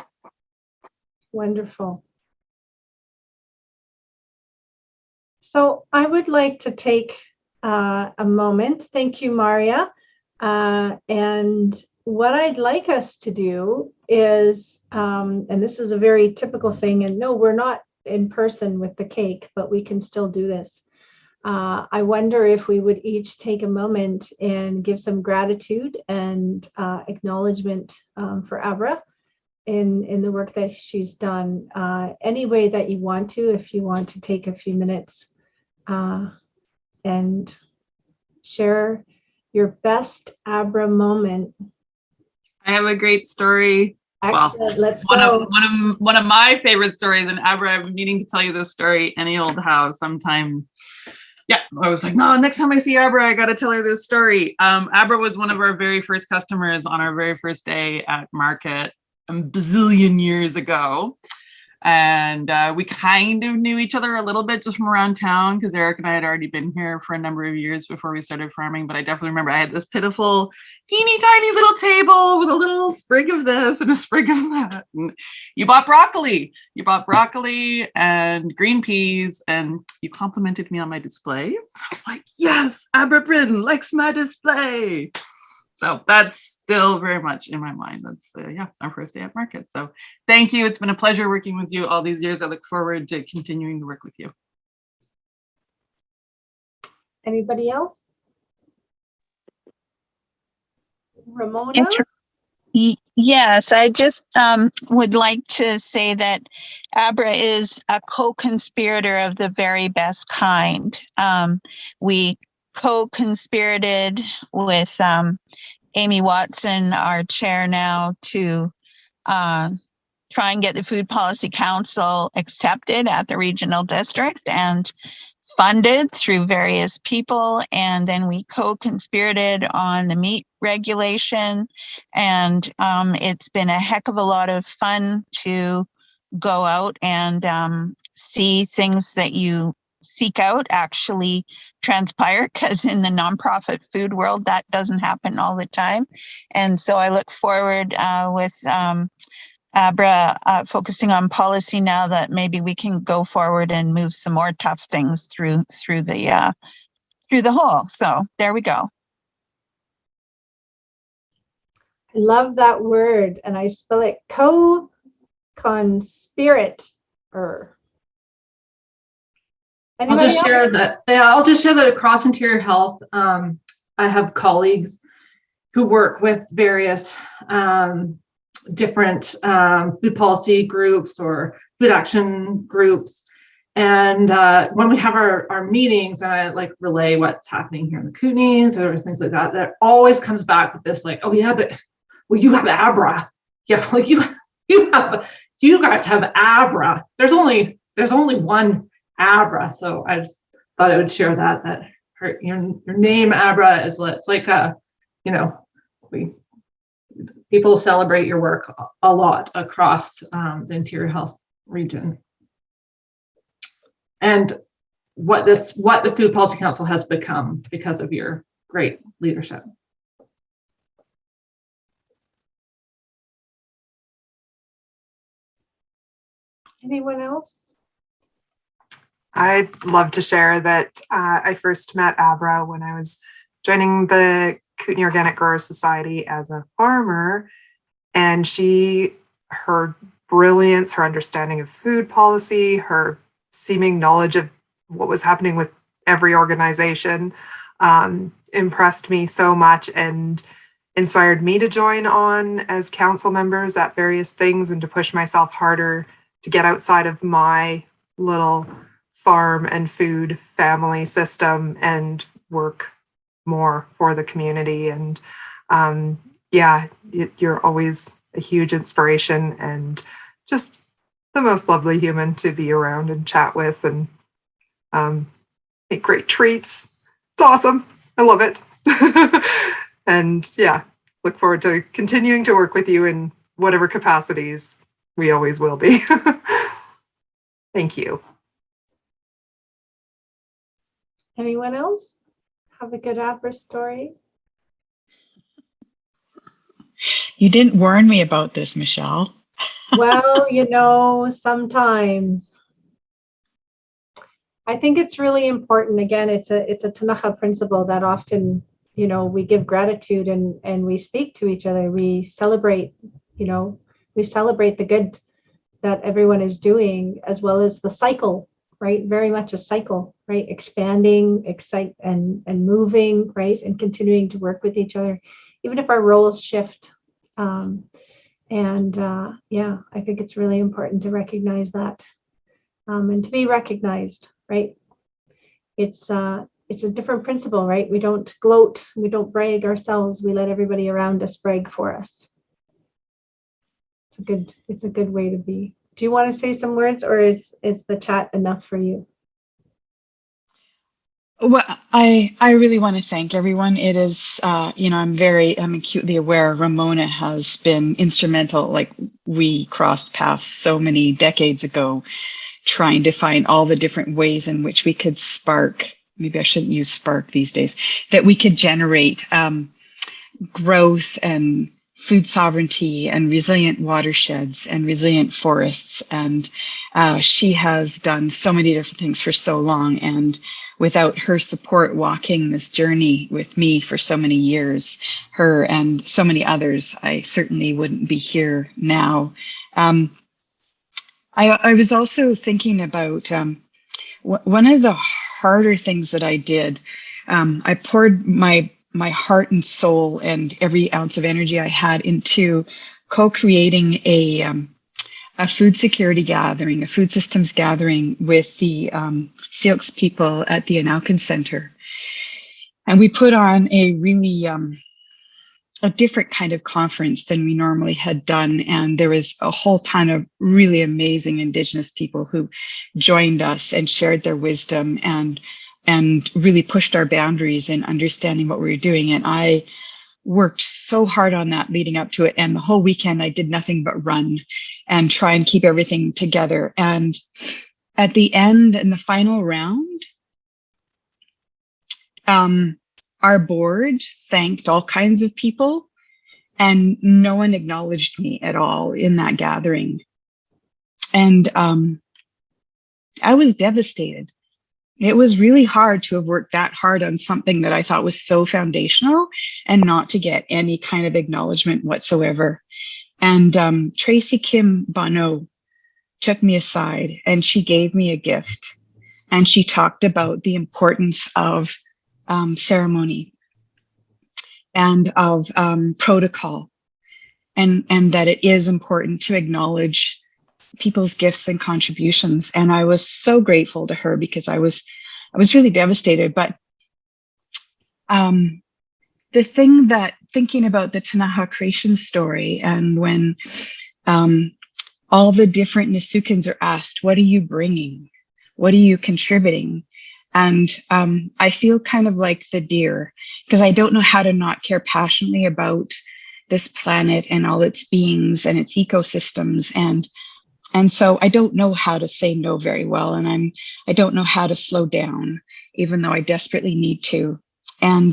S1: Wonderful. So I would like to take a moment. Thank you, Maria. And what I'd like us to do is, and this is a very typical thing, and no, we're not in person with the cake, but we can still do this. I wonder if we would each take a moment and give some gratitude and acknowledgement for Abra in the work that she's done. Any way that you want to, if you want to take a few minutes and share your best Abra moment.
S9: I have a great story.
S1: Excellent.
S9: Well,
S1: Let's go.
S9: One of my favorite stories, and Abra, I've been meaning to tell you this story any old how sometime. Yeah, I was like, no, next time I see Abra, I got to tell her this story. Abra was one of our very first customers on our very first day at market a bazillion years ago. And we kind of knew each other a little bit just from around town because Eric and I had already been here for a number of years before we started farming. But I definitely remember I had this pitiful, teeny tiny little table with a little sprig of this and a sprig of that. And you bought broccoli. You bought broccoli and green peas, and you complimented me on my display. I was like, yes, Abra Britton likes my display. So that's still very much in my mind. That's, yeah, our first day at market. So thank you. It's been a pleasure working with you all these years. I look forward to continuing to work with you.
S1: Anybody else? Ramona?
S7: Yes, I just would like to say that Abra is a co-conspirator of the very best kind. We co-conspirated with Amy Watson, our chair now, to try and get the Food Policy Council accepted at the regional district and funded through various people. And then we co-conspirated on the meat regulation. And it's been a heck of a lot of fun to go out and see things that you seek out actually transpire, because in the nonprofit food world, that doesn't happen all the time. And so I look forward with Abra focusing on policy now that maybe we can go forward and move some more tough things through the hole. So there we go.
S1: I love that word, and I spell it co-conspirator.
S8: I'll just share that. Yeah, I'll just share that across Interior Health, I have colleagues who work with various different food policy groups or food action groups. And when we have our meetings, and I like relay what's happening here in the Kootenays or things like that, that always comes back with this like, oh yeah, but well, you have Abra. Yeah, like you guys have Abra. There's only one Abra. So I just thought I would share that your name Abra is, it's like people celebrate your work a lot across the Interior Health region. And what the Food Policy Council has become because of your great leadership.
S1: Anyone else?
S4: I'd love to share that I first met Abra when I was joining the Kootenai Organic Growers Society as a farmer, and her brilliance, her understanding of food policy, her seeming knowledge of what was happening with every organization impressed me so much and inspired me to join on as council members at various things and to push myself harder to get outside of my little farm and food family system and work more for the community. And you're always a huge inspiration and just the most lovely human to be around and chat with, and make great treats. It's awesome. I love it. And yeah, look forward to continuing to work with you in whatever capacities we always will be. Thank you.
S1: Anyone else have a good Abra story?
S3: You didn't warn me about this, Michelle.
S1: Well, you know, sometimes I think it's really important. Again, it's a Ktunaxa principle that often, you know, we give gratitude and we speak to each other. We celebrate, you know, we celebrate the good that everyone is doing, as well as the cycle, right? Very much a cycle, right? Expanding, excite, and moving, right? And continuing to work with each other, even if our roles shift. I think it's really important to recognize that and to be recognized, right? It's a different principle, right? We don't gloat, we don't brag ourselves. We let everybody around us brag for us. It's a good way to be. Do you want to say some words, or is the chat enough for you?
S3: Well, I really want to thank everyone. It is, I'm acutely aware Ramona has been instrumental. Like, we crossed paths so many decades ago, trying to find all the different ways in which we could spark, maybe I shouldn't use spark these days, that we could generate growth and food sovereignty and resilient watersheds and resilient forests. And she has done so many different things for so long. And without her support walking this journey with me for so many years, her and so many others, I certainly wouldn't be here now. I was also thinking about one of the harder things that I did. I poured my heart and soul and every ounce of energy I had into co-creating a food security gathering, a food systems gathering with the Sioux people at the Anaukin Center. And we put on a really a different kind of conference than we normally had done. And there was a whole ton of really amazing Indigenous people who joined us and shared their wisdom and really pushed our boundaries in understanding what we were doing. And I worked so hard on that leading up to it. And the whole weekend I did nothing but run and try and keep everything together. And at the end, in the final round, our board thanked all kinds of people, and no one acknowledged me at all in that gathering. And I was devastated. It was really hard to have worked that hard on something that I thought was so foundational and not to get any kind of acknowledgement whatsoever. And Tracy Kim Bonneau took me aside and she gave me a gift. And she talked about the importance of ceremony and of protocol, and that it is important to acknowledge people's gifts and contributions. And I was so grateful to her because I was really devastated. But the thing that, thinking about the Ktunaxa Creation Story, and when all the different Nisukins are asked, what are you bringing? What are you contributing? And I feel kind of like the deer, because I don't know how to not care passionately about this planet and all its beings and its ecosystems. And so I don't know how to say no very well. And I don't know how to slow down, even though I desperately need to. And,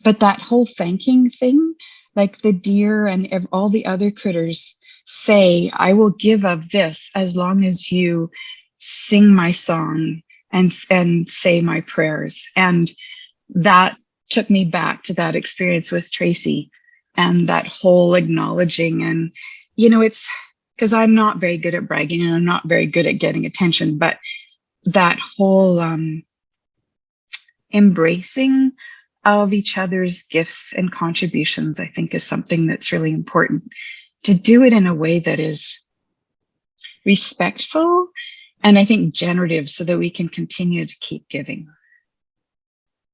S3: but that whole thanking thing, like the deer and all the other critters say, I will give of this as long as you sing my song and say my prayers. And that took me back to that experience with Tracy and that whole acknowledging. And, you know, because I'm not very good at bragging and I'm not very good at getting attention, but that whole embracing of each other's gifts and contributions, I think, is something that's really important. To do it in a way that is respectful and I think generative so that we can continue to keep giving.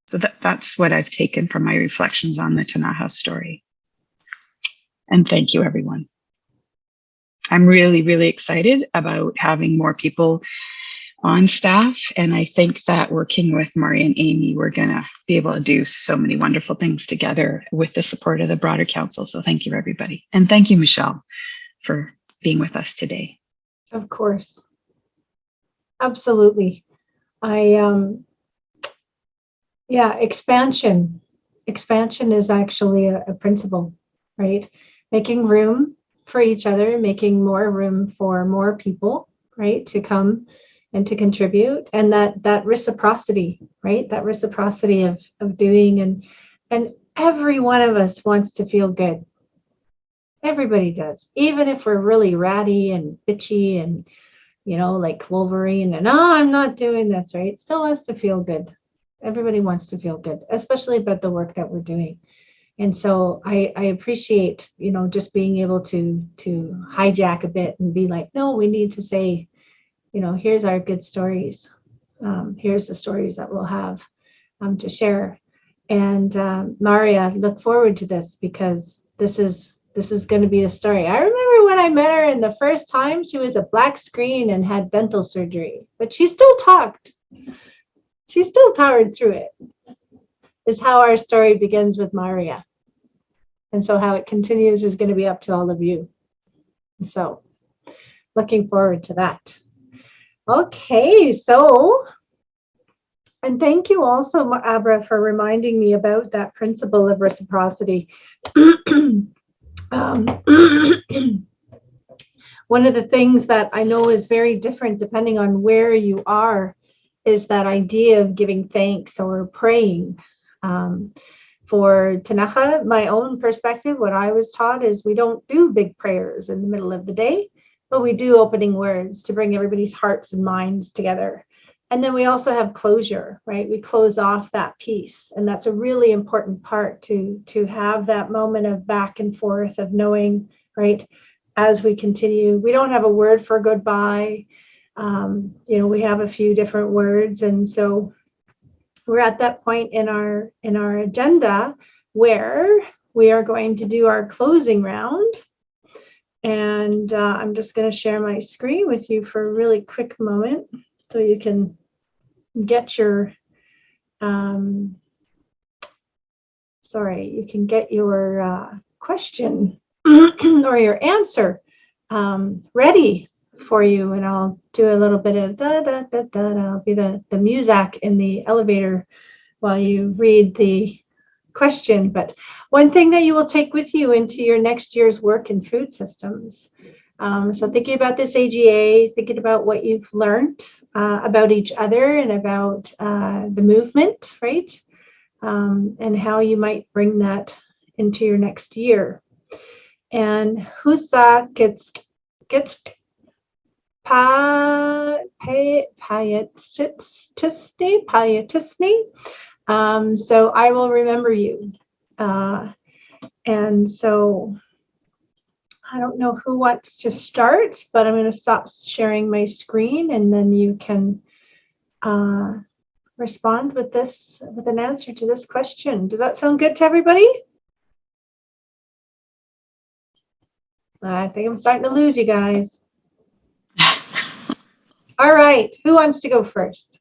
S3: So that's what I've taken from my reflections on the Ktunaxa story. And thank you, everyone. I'm really, really excited about having more people on staff. And I think that working with Maria and Amy, we're going to be able to do so many wonderful things together with the support of the broader council. So thank you, everybody. And thank you, Michelle, for being with us today.
S1: Of course. Absolutely. Yeah, expansion. Expansion is actually a principle, right? Making room for each other, making more room for more people, right, to come and to contribute, and that reciprocity, right? That reciprocity of doing, and every one of us wants to feel good. Everybody does, even if we're really ratty and bitchy and, you know, like Wolverine and, oh, I'm not doing this, right? Still wants to feel good. Everybody wants to feel good, especially about the work that we're doing. And so I appreciate, you know, just being able to hijack a bit and be like, no, we need to say, you know, here's our good stories. Here's the stories that we'll have to share. And Maria, look forward to this, because this is going to be a story. I remember when I met her, and the first time she was a black screen and had dental surgery, but she still talked. She still powered through it. Is how our story begins with Maria. And so how it continues is going to be up to all of you. So looking forward to that. Okay, so, and thank you also, Abra, for reminding me about that principle of reciprocity. One of the things that I know is very different depending on where you are is that idea of giving thanks or praying. For Ktunaxa, my own perspective, what I was taught is we don't do big prayers in the middle of the day, but we do opening words to bring everybody's hearts and minds together. And then we also have closure, right? We close off that piece. And that's a really important part to have that moment of back and forth of knowing, right, as we continue. We don't have a word for goodbye. You know, we have a few different words. And so we're at that point in our agenda where we are going to do our closing round. And I'm just going to share my screen with you for a really quick moment so you can get your question or your answer ready for you, and I'll do a little bit of da da da da. I'll be the music in the elevator while you read the question. But one thing that you will take with you into your next year's work in food systems. So thinking about this AGA, thinking about what you've learned about each other and about the movement, right? And how you might bring that into your next year. And Husa gets Pietisni. So I will remember you. And so I don't know who wants to start, but I'm going to stop sharing my screen, and then you can respond with an answer to this question. Does that sound good to everybody? I think I'm starting to lose you guys. All right, who wants to go first?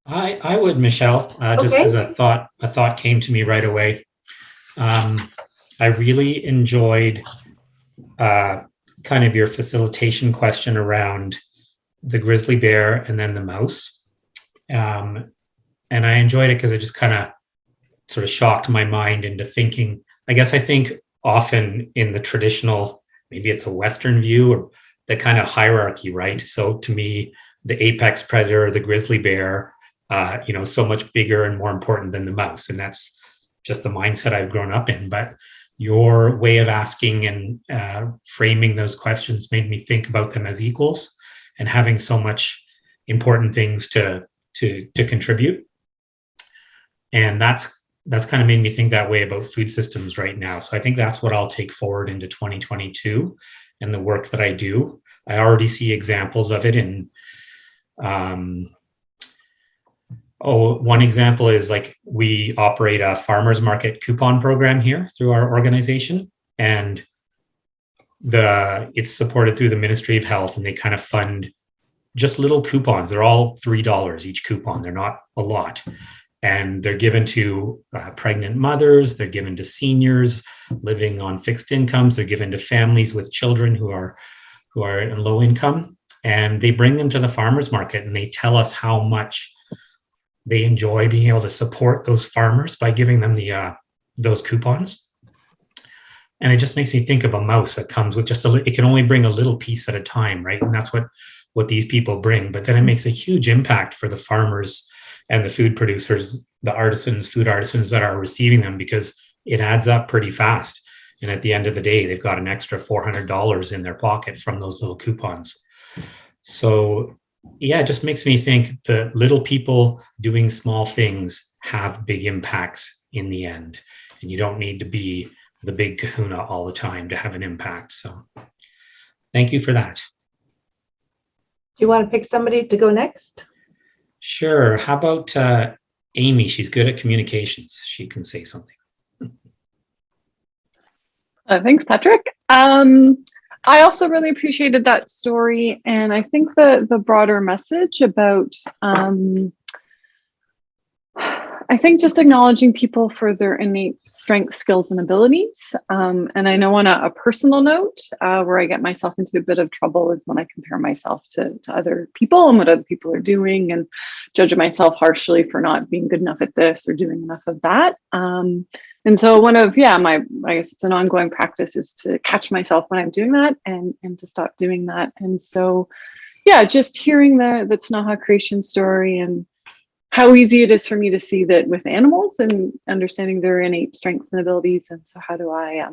S2: I would, Michelle, just because a thought came to me right away. I really enjoyed kind of your facilitation question around the grizzly bear and then the mouse. And I enjoyed it because it just kind of sort of shocked my mind into thinking. I think often in the traditional, maybe it's a Western view, or the kind of hierarchy, right? So to me, the apex predator, the grizzly bear, so much bigger and more important than the mouse. And that's just the mindset I've grown up in. But your way of asking and framing those questions made me think about them as equals and having so much important things to contribute. And that's kind of made me think that way about food systems right now. So I think that's what I'll take forward into 2022 and the work that I do. I already see examples of it in one example is like we operate a farmers market coupon program here through our organization, and it's supported through the Ministry of Health, and they kind of fund just little coupons. They're all $3 each coupon. They're not a lot. And they're given to pregnant mothers. They're given to seniors living on fixed incomes. They're given to families with children who are in low income. And they bring them to the farmers market, and they tell us how much they enjoy being able to support those farmers by giving them those coupons. And it just makes me think of a mouse that comes with it can only bring a little piece at a time, right? And that's what these people bring. But then it makes a huge impact for the farmers and the food producers, the artisans, food artisans that are receiving them, because it adds up pretty fast. And at the end of the day, they've got an extra $400 in their pocket from those little coupons. So yeah, it just makes me think that little people doing small things have big impacts in the end. And you don't need to be the big kahuna all the time to have an impact. So thank you for that.
S1: Do you want to pick somebody to go next?
S2: Sure. How about Amy? She's good at communications. She can say something.
S12: Thanks, Patrick. I also really appreciated that story, and I think the broader message about I think just acknowledging people for their innate strengths, skills, and abilities. And I know on a personal note, where I get myself into a bit of trouble is when I compare myself to other people and what other people are doing, and judge myself harshly for not being good enough at this or doing enough of that. And so one of, I guess it's an ongoing practice, is to catch myself when I'm doing that and to stop doing that. And so, just hearing the Ktunaxa Creation Story and how easy it is for me to see that with animals and understanding their innate strengths and abilities. And so how do I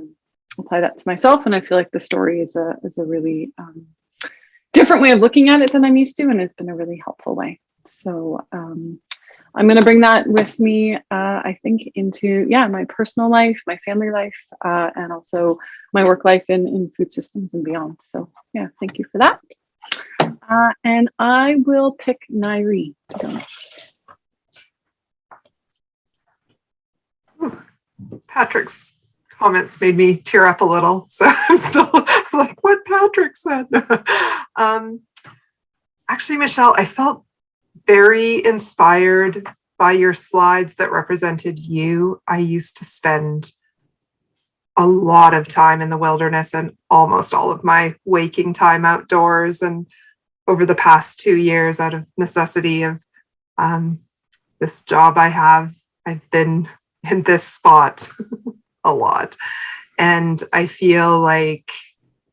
S12: apply that to myself? And I feel like the story is a really different way of looking at it than I'm used to, and has been a really helpful way. So I'm going to bring that with me, I think, into, my personal life, my family life, and also my work life in food systems and beyond. So thank you for that. And I will pick Nairi to go next.
S4: Patrick's comments made me tear up a little, so I'm still like, what Patrick said. Actually, Michelle, I felt very inspired by your slides that represented you. I used to spend a lot of time in the wilderness and almost all of my waking time outdoors. And over the past 2 years, out of necessity of this job I have, I've been in this spot a lot. And I feel like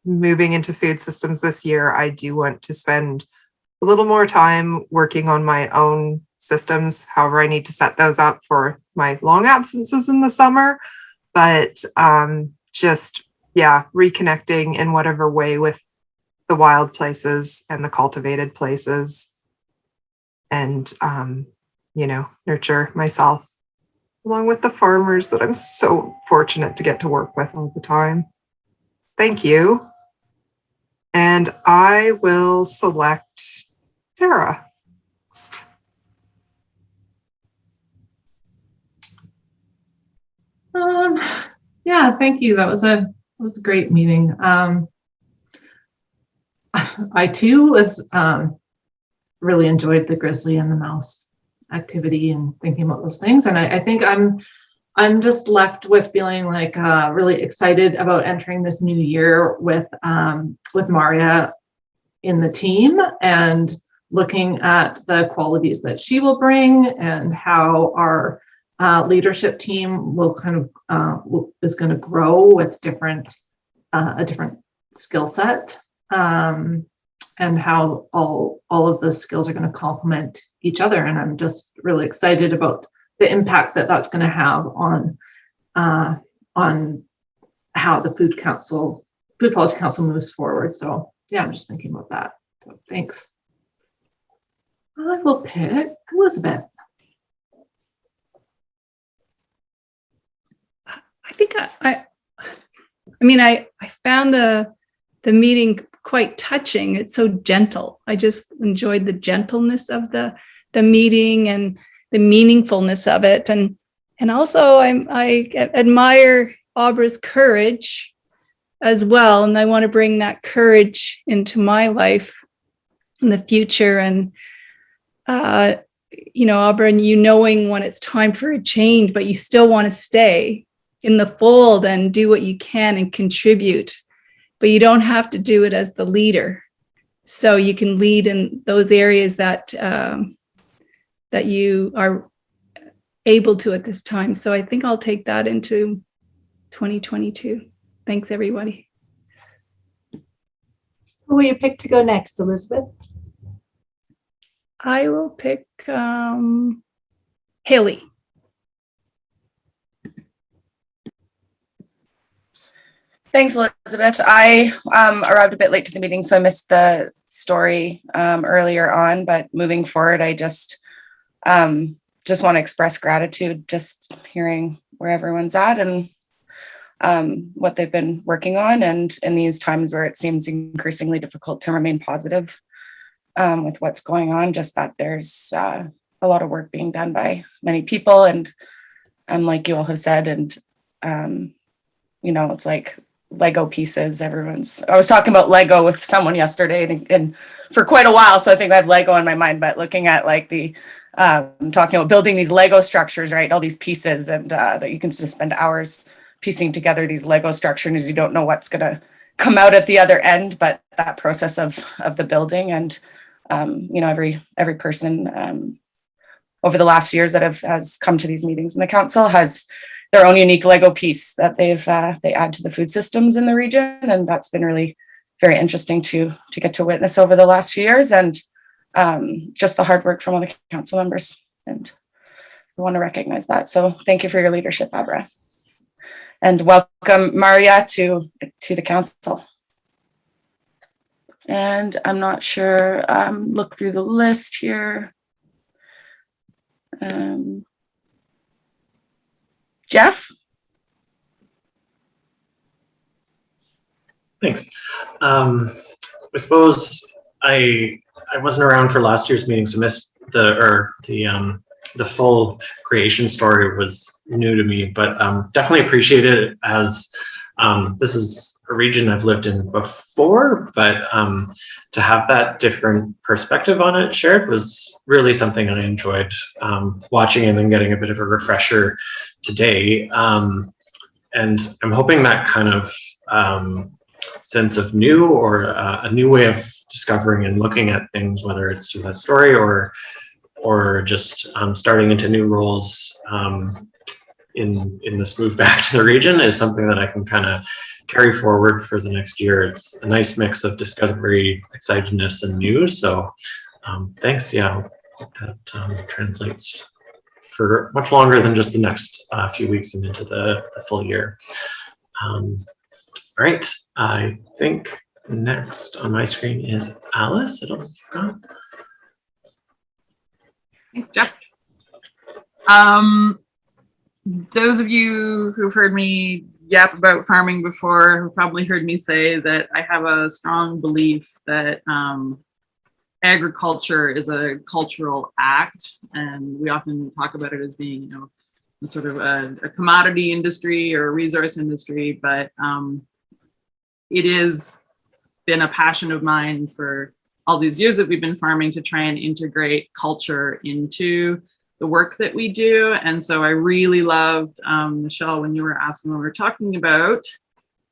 S4: moving into food systems this year, I do want to spend a little more time working on my own systems. However, I need to set those up for my long absences in the summer. But reconnecting in whatever way with the wild places and the cultivated places, and nurture myself along with the farmers that I'm so fortunate to get to work with all the time. Thank you. And I will select Tara.
S8: Thank you. That was a great meeting. I too was really enjoyed the grizzly and the mouse activity and thinking about those things. And I think I'm just left with feeling like really excited about entering this new year with Maria in the team, and looking at the qualities that she will bring and how our leadership team will is going to grow with a different skill set, and how all of the skills are going to complement each other. And I'm just really excited about the impact that that's going to have on how the food policy council moves forward. So yeah, I'm just thinking about that. So thanks. I will pick Elizabeth.
S5: I think I found the meeting quite touching. It's so gentle. I just enjoyed the gentleness of the meeting and the meaningfulness of it. And also I admire Abra's courage as well. And I want to bring that courage into my life in the future. And Abra, and you knowing when it's time for a change, but you still want to stay in the fold and do what you can and contribute, but you don't have to do it as the leader. So you can lead in those areas that that you are able to at this time. So I think I'll take that into 2022. Thanks, everybody.
S1: Who will you pick to go next, Elizabeth?
S5: I will pick Haley.
S14: Thanks, Elizabeth. I arrived a bit late to the meeting, so I missed the story earlier on, but moving forward, I just want to express gratitude, just hearing where everyone's at and what they've been working on. And in these times where it seems increasingly difficult to remain positive with what's going on, just that there's a lot of work being done by many people. And like you all have said, and it's like Lego pieces. I was talking about Lego with someone yesterday and for quite a while. So I think I have Lego in my mind, but looking at like talking about building these Lego structures, right? All these pieces and that you can just spend hours piecing together these Lego structures. You don't know what's going to come out at the other end, but that process of the building and, every person over the last years that has come to these meetings in the council has their own unique Lego piece that they add to the food systems in the region. And that's been really very interesting to get to witness over the last few years, and just the hard work from all the council members. And we want to recognize that. So thank you for your leadership, Abra. And welcome Maria to the council. And I'm not sure, look through the list here. Jeff?
S6: Thanks. I suppose I wasn't around for last year's meeting, so missed the full creation story was new to me, but definitely appreciate it as this is a region I've lived in before, but to have that different perspective on it shared was really something I enjoyed watching and then getting a bit of a refresher today. And I'm hoping that kind of sense of new or a new way of discovering and looking at things, whether it's through that story or just starting into new roles in this move back to the region, is something that I can kind of carry forward for the next year. It's a nice mix of discovery, excitedness, and new. So thanks. Yeah, that translates for much longer than just the next few weeks and into the full year. All right, I think next on my screen is Alice. I don't know if you've gone.
S9: Thanks, Jeff. Those of you who've heard me yap about farming before have probably heard me say that I have a strong belief that agriculture is a cultural act, and we often talk about it as being, sort of a commodity industry or a resource industry, but it has been a passion of mine for all these years that we've been farming to try and integrate culture into the work that we do. And so I really loved, Michelle, when you were asking, when we were talking about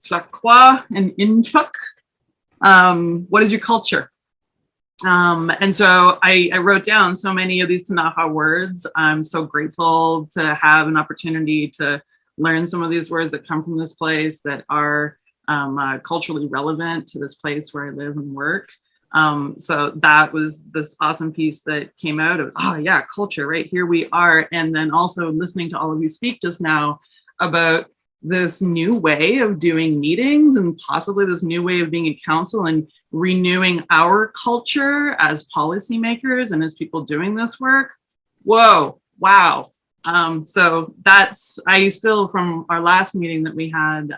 S9: Shakwa and Inchuk, what is your culture? And so I wrote down so many of these Ktunaxa words. I'm so grateful to have an opportunity to learn some of these words that come from this place that are culturally relevant to this place where I live and work. So that was this awesome piece that came out of, oh yeah, culture, right? Here we are. And then also listening to all of you speak just now about this new way of doing meetings and possibly this new way of being a council and renewing our culture as policymakers and as people doing this work. Whoa, wow. So that's, I still, from our last meeting that we had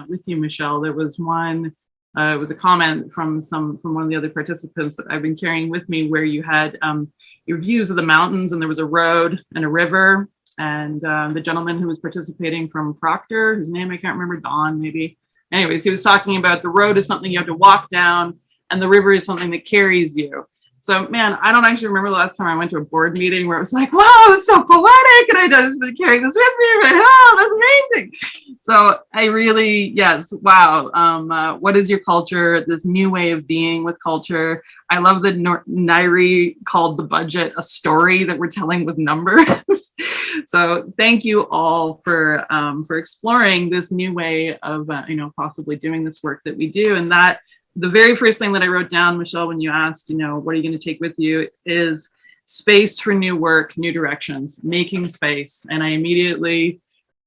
S9: with you, Michelle, there was one, it was a comment from one of the other participants that I've been carrying with me, where you had your views of the mountains, and there was a road and a river, and the gentleman who was participating from Proctor, whose name I can't remember, Don maybe. Anyways, he was talking about the road is something you have to walk down and the river is something that carries you. So, man, I don't actually remember the last time I went to a board meeting where it was like, wow, it was so poetic, and I just been carrying this with me. But, oh, that's amazing. So I really, yes, wow. What is your culture? This new way of being with culture. I love that Nairi called the budget a story that we're telling with numbers. So thank you all for exploring this new way of, possibly doing this work that we do. And that, the very first thing that I wrote down, Michelle, when you asked, what are you going to take with you, is space for new work, new directions, making space. And I immediately,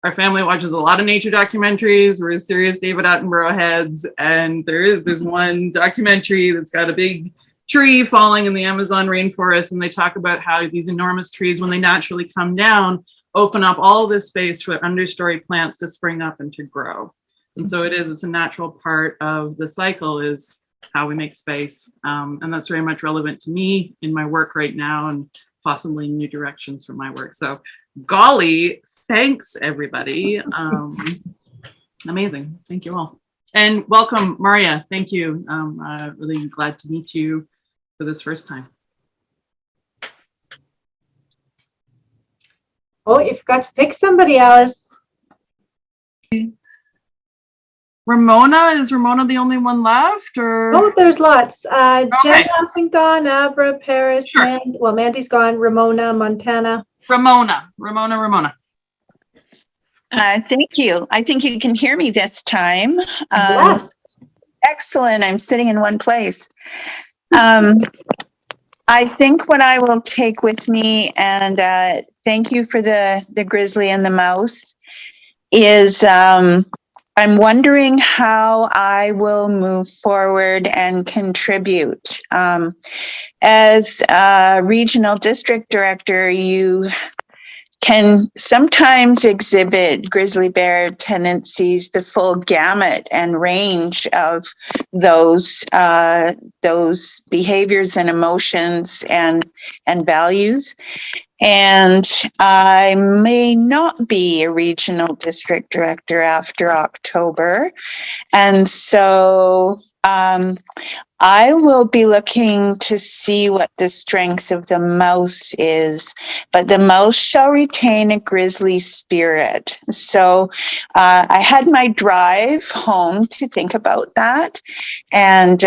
S9: our family watches a lot of nature documentaries. We're serious David Attenborough heads. And there's one documentary that's got a big tree falling in the Amazon rainforest. And they talk about how these enormous trees, when they naturally come down, open up all this space for understory plants to spring up and to grow. And so it's a natural part of the cycle, is how we make space. And that's very much relevant to me in my work right now, and possibly new directions for my work. So golly, thanks everybody. Amazing, thank you all. And welcome, Maria, thank you. Really glad to meet you for this first time.
S1: Oh, you forgot to pick somebody else.
S9: Is Ramona the only one left, or?
S1: Oh, there's lots.
S9: Okay.
S1: Jen hasn't gone, Abra, Paris,
S9: Sure.
S1: Mandy's gone, Ramona, Montana.
S9: Ramona.
S7: Thank you. I think you can hear me this time.
S1: Yes.
S7: Excellent. I'm sitting in one place. I think what I will take with me, and thank you for the grizzly and the mouse, is I'm wondering how I will move forward and contribute. As a regional district director, you can sometimes exhibit grizzly bear tendencies, the full gamut and range of those behaviors and emotions and values. And I may not be a regional district director after October. And so I will be looking to see what the strength of the mouse is, but the mouse shall retain a grizzly spirit. So I had my drive home to think about that. And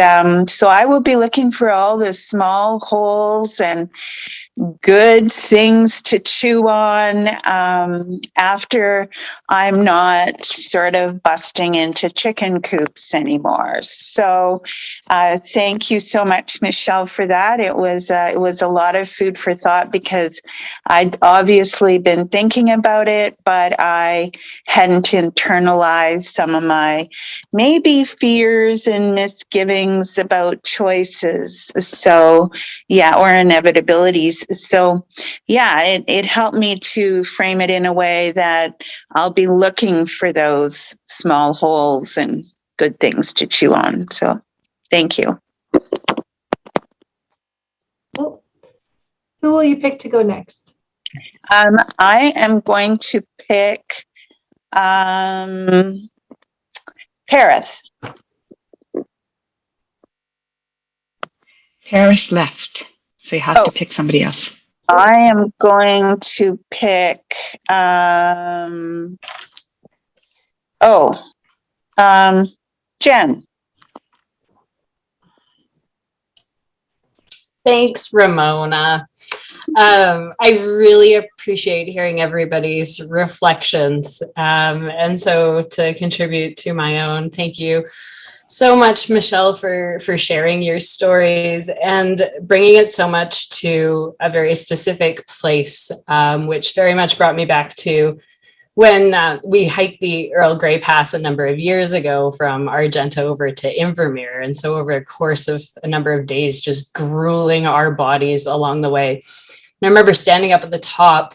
S7: so I will be looking for all the small holes and good things to chew on after I'm not sort of busting into chicken coops anymore. So thank you so much, Michelle, for that. It was a lot of food for thought, because I'd obviously been thinking about it, but I hadn't internalized some of my maybe fears and misgivings about choices. So yeah, or inevitabilities. So yeah, it helped me to frame it in a way that I'll be looking for those small holes and good things to chew on. So thank you.
S1: Well, who will you pick to go next?
S7: I am going to pick Paris.
S3: Paris left, so you have to pick somebody else.
S7: I am going to pick Jen.
S11: Thanks, Ramona. I really appreciate hearing everybody's reflections. And so to contribute to my own, thank you so much, Michelle, for sharing your stories and bringing it so much to a very specific place, which very much brought me back to when we hiked the Earl Grey Pass a number of years ago from Argenta over to Invermere. And so over a course of a number of days, just grueling our bodies along the way. And I remember standing up at the top,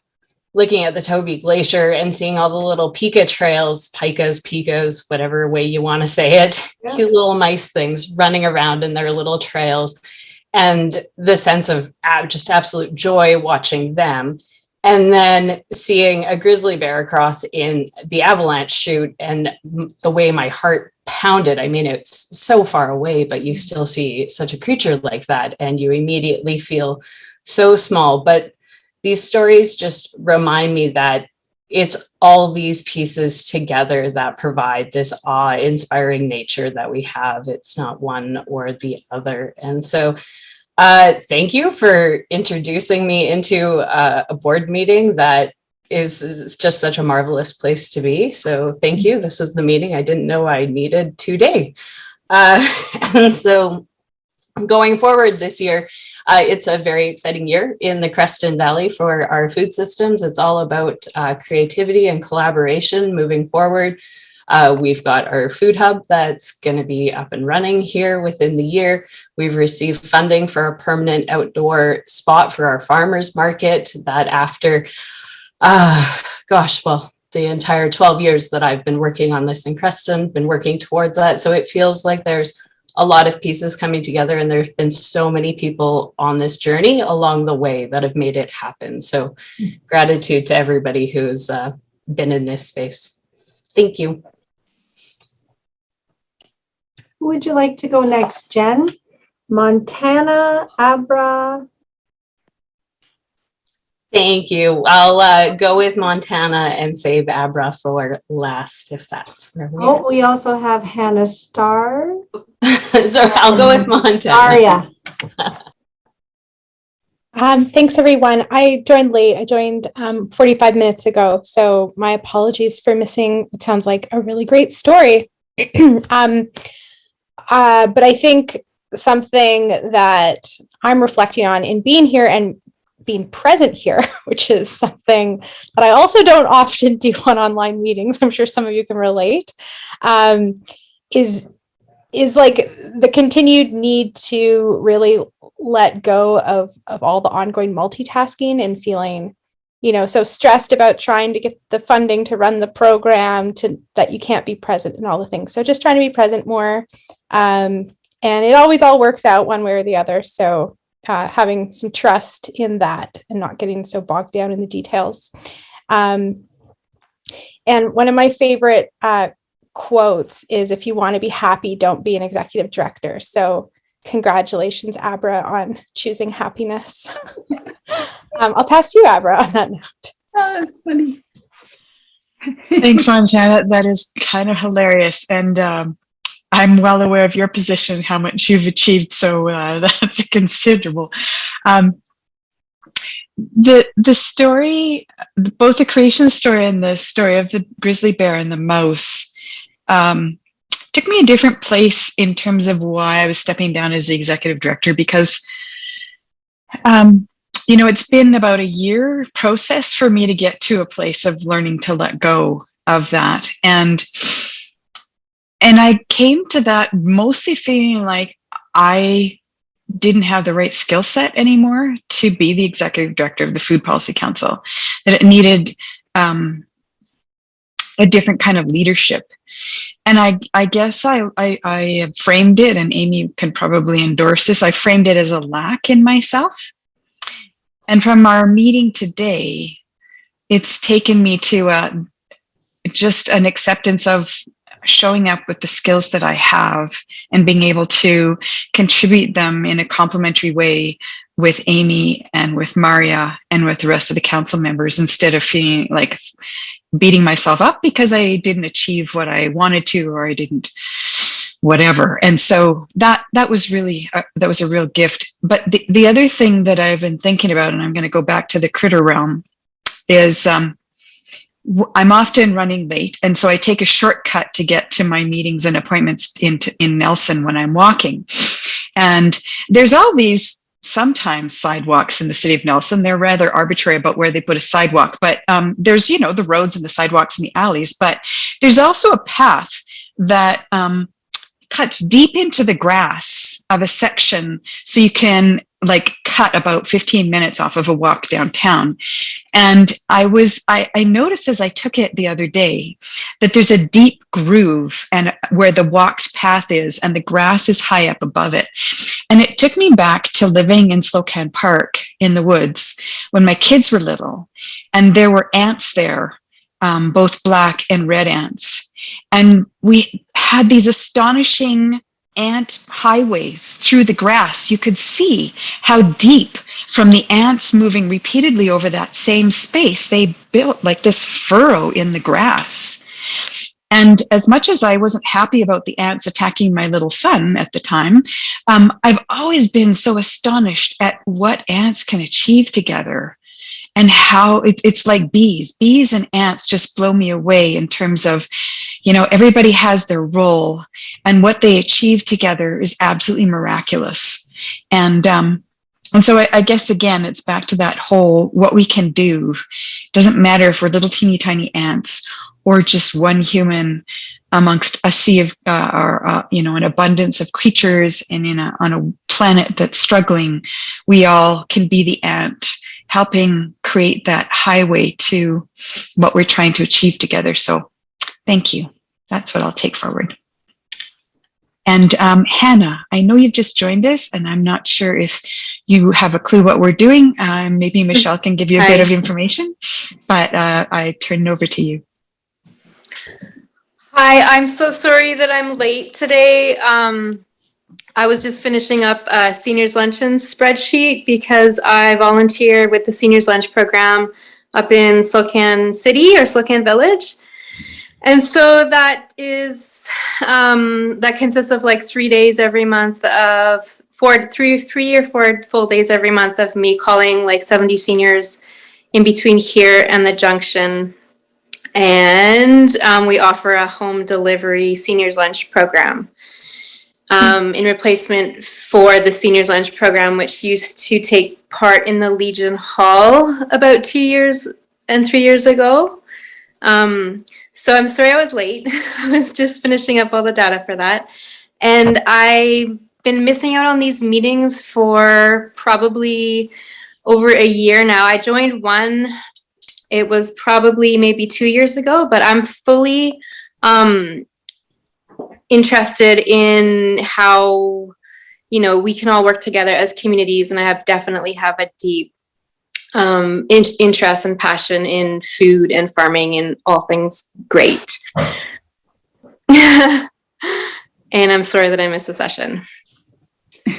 S11: looking at the Toby Glacier and seeing all the little pika trails, pikas, whatever way you want to say it,
S1: Yeah.
S11: cute little mice things running around in their little trails. And the sense of just absolute joy watching them. And then seeing a grizzly bear across in the avalanche chute, and the way my heart pounded. I mean, it's so far away, but you still see such a creature like that, and you immediately feel so small. But these stories just remind me that it's all these pieces together that provide this awe-inspiring nature that we have. It's not one or the other. And so thank you for introducing me into a board meeting that is just such a marvelous place to be. So thank you. This was the meeting I didn't know I needed today. And so going forward this year, it's a very exciting year in the Creston Valley for our food systems. It's all about creativity and collaboration moving forward. We've got our food hub that's going to be up and running here within the year. We've received funding for a permanent outdoor spot for our farmers market that after, the entire 12 years that I've been working on this in Creston, been working towards that. So it feels like there's a lot of pieces coming together, and there's been so many people on this journey along the way that have made it happen. So gratitude to everybody who's been in this space. Thank you.
S1: Who would you like to go next, Jen? Montana, Abra?
S11: Thank you. I'll go with Montana and save Abra for last, if that's where we are.
S1: We also have Hannah Starr.
S11: So I'll go with Montana.
S1: Aria.
S16: Thanks, everyone. I joined late. I joined 45 minutes ago, so my apologies for missing. It sounds like a really great story. But I think something that I'm reflecting on in being here and being present here, which is something that I also don't often do on online meetings, I'm sure some of you can relate, is like the continued need to really let go of all the ongoing multitasking and feeling, so stressed about trying to get the funding to run the program, that you can't be present and all the things. So just trying to be present more. And it always all works out one way or the other. So having some trust in that and not getting so bogged down in the details. And one of my favorite quotes is, if you want to be happy, don't be an executive director. So congratulations, Abra, on choosing happiness. I'll pass to you, Abra, on that note.
S9: Oh, that's funny.
S3: Thanks, Montana. That is kind of hilarious. And I'm well aware of your position, how much you've achieved. So that's considerable. The story, both the creation story and the story of the grizzly bear and the mouse, took me a different place in terms of why I was stepping down as the executive director, because it's been about a year process for me to get to a place of learning to let go of that. And I came to that mostly feeling like I didn't have the right skill set anymore to be the executive director of the Food Policy Council, that it needed a different kind of leadership. And I guess I framed it, and Amy can probably endorse this, I framed it as a lack in myself. And from our meeting today, it's taken me to just an acceptance of showing up with the skills that I have and being able to contribute them in a complementary way with Amy and with Maria and with the rest of the council members, instead of feeling like beating myself up because I didn't achieve what I wanted to, or I didn't whatever. And so that was really that was a real gift. But the other thing that I've been thinking about, and I'm going to go back to the critter realm, is I'm often running late, and so I take a shortcut to get to my meetings and appointments in Nelson when I'm walking. And there's all these sometimes sidewalks in the city of Nelson. They're rather arbitrary about where they put a sidewalk, but there's, the roads and the sidewalks and the alleys, but there's also a path that cuts deep into the grass of a section, so you can cut about 15 minutes off of a walk downtown. And I noticed as I took it the other day that there's a deep groove and where the walked path is, and the grass is high up above it. And it took me back to living in Slocan Park in the woods when my kids were little, and there were ants there, both black and red ants. And we had these astonishing ant highways through the grass. You could see how deep, from the ants moving repeatedly over that same space, they built like this furrow in the grass. And as much as I wasn't happy about the ants attacking my little son at the time, I've always been so astonished at what ants can achieve together. And how it's like bees and ants just blow me away in terms of, everybody has their role, and what they achieve together is absolutely miraculous. And so I guess, again, it's back to that whole, what we can do. Doesn't matter if we're little teeny tiny ants or just one human amongst a sea of, an abundance of creatures, and on a planet that's struggling, we all can be the ant, helping create that highway to what we're trying to achieve together. So thank you. That's what I'll take forward. And Hannah, I know you've just joined us, and I'm not sure if you have a clue what we're doing. Maybe Michelle can give you a bit of information, but I turn it over to you.
S17: Hi, I'm so sorry that I'm late today. I was just finishing up a seniors luncheon spreadsheet because I volunteer with the seniors lunch program up in Slocan City or Slocan Village. And so that is, that consists of 3 days every month of three or four full days every month of me calling 70 seniors in between here and the junction. And we offer a home delivery seniors lunch program. In replacement for the seniors lunch program, which used to take part in the Legion Hall about 2 years and 3 years ago. So I'm sorry I was late. I was just finishing up all the data for that. And I've been missing out on these meetings for probably over a year now. I joined one, it was probably maybe 2 years ago, but I'm fully interested in how we can all work together as communities, and I definitely have a deep interest and passion in food and farming and all things great. And I'm sorry that I missed the session.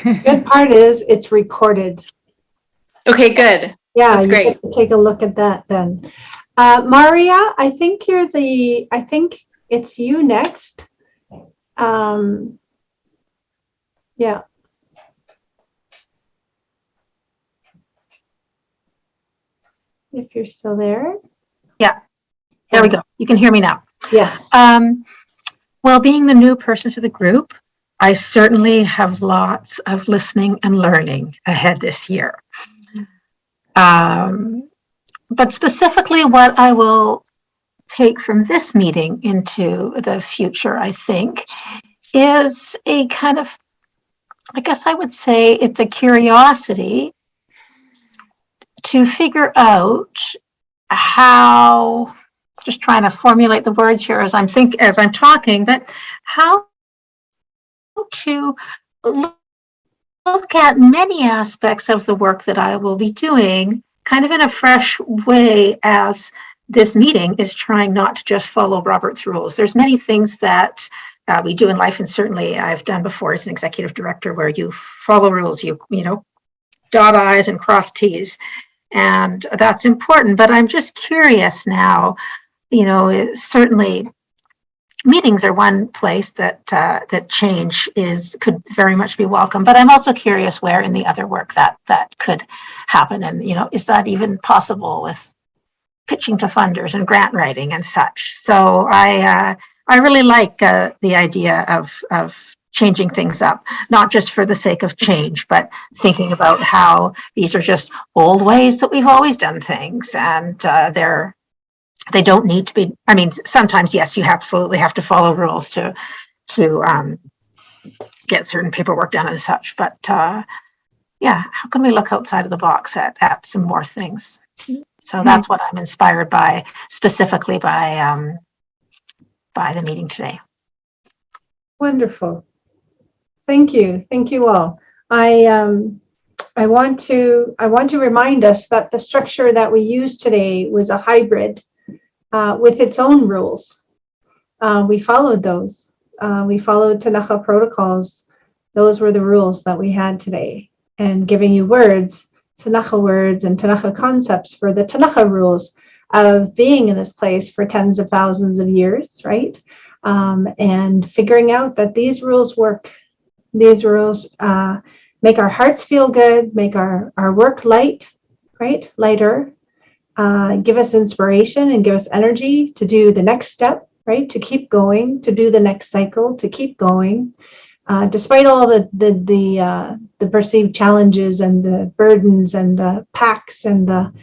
S1: Good part is it's recorded.
S17: Okay, good.
S1: Yeah,
S17: that's great.
S1: Take a look at that then. Maria, I think it's you next. Yeah. If you're still there.
S15: Yeah, there we go. You can hear me now.
S1: Yeah.
S15: Well, being the new person to the group, I certainly have lots of listening and learning ahead this year. But specifically what I will take from this meeting into the future, I think, is a kind of, I guess I would say it's a curiosity to figure out how, just trying to formulate the words here as I'm talking, but how to look at many aspects of the work that I will be doing kind of in a fresh way, as this meeting is trying not to just follow Robert's rules. There's many things that we do in life, and certainly I've done before as an executive director, where you follow rules, you dot I's and cross T's, and that's important. But I'm just curious now, certainly meetings are one place that change could very much be welcome. But I'm also curious where in the other work that could happen, and is that even possible with pitching to funders and grant writing and such. So I really like the idea of changing things up, not just for the sake of change, but thinking about how these are just old ways that we've always done things, and they don't need to be. I mean, sometimes yes, you absolutely have to follow rules to get certain paperwork done and such, but yeah, how can we look outside of the box at some more things? So that's what I'm inspired by, specifically by the meeting today.
S1: Wonderful. Thank you all. I want to remind us that the structure that we used today was a hybrid with its own rules. We followed those. We followed Ktunaxa protocols. Those were the rules that we had today, and giving you words, Ktunaxa words and Ktunaxa concepts for the Ktunaxa rules of being in this place for tens of thousands of years, right? And figuring out that these rules work. These rules make our hearts feel good, make our work light, right? Lighter, give us inspiration and give us energy to do the next step, right? To keep going, to do the next cycle, to keep going, despite all the perceived challenges and the burdens and the packs and the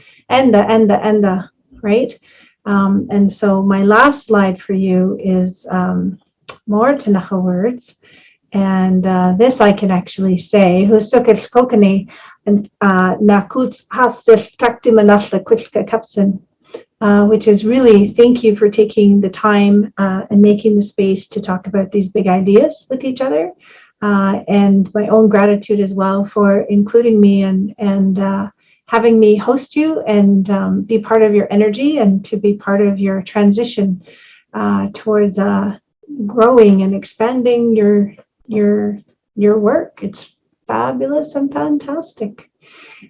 S1: right. And so my last slide for you is more Ktunaxa words. And this I can actually say, Hustukit Kootenai and Nakuts Hasil Takti Manashla Kwitka Kapsin, which is really thank you for taking the time and making the space to talk about these big ideas with each other. And my own gratitude as well for including me and having me host you and be part of your energy and to be part of your transition towards growing and expanding your work. It's fabulous and fantastic.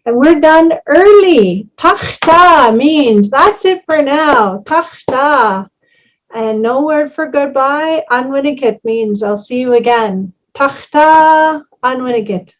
S1: And we're done early. Tachta means that's it for now. Tachta. And no word for goodbye. Anwinikit means I'll see you again. Tachta anwinikit.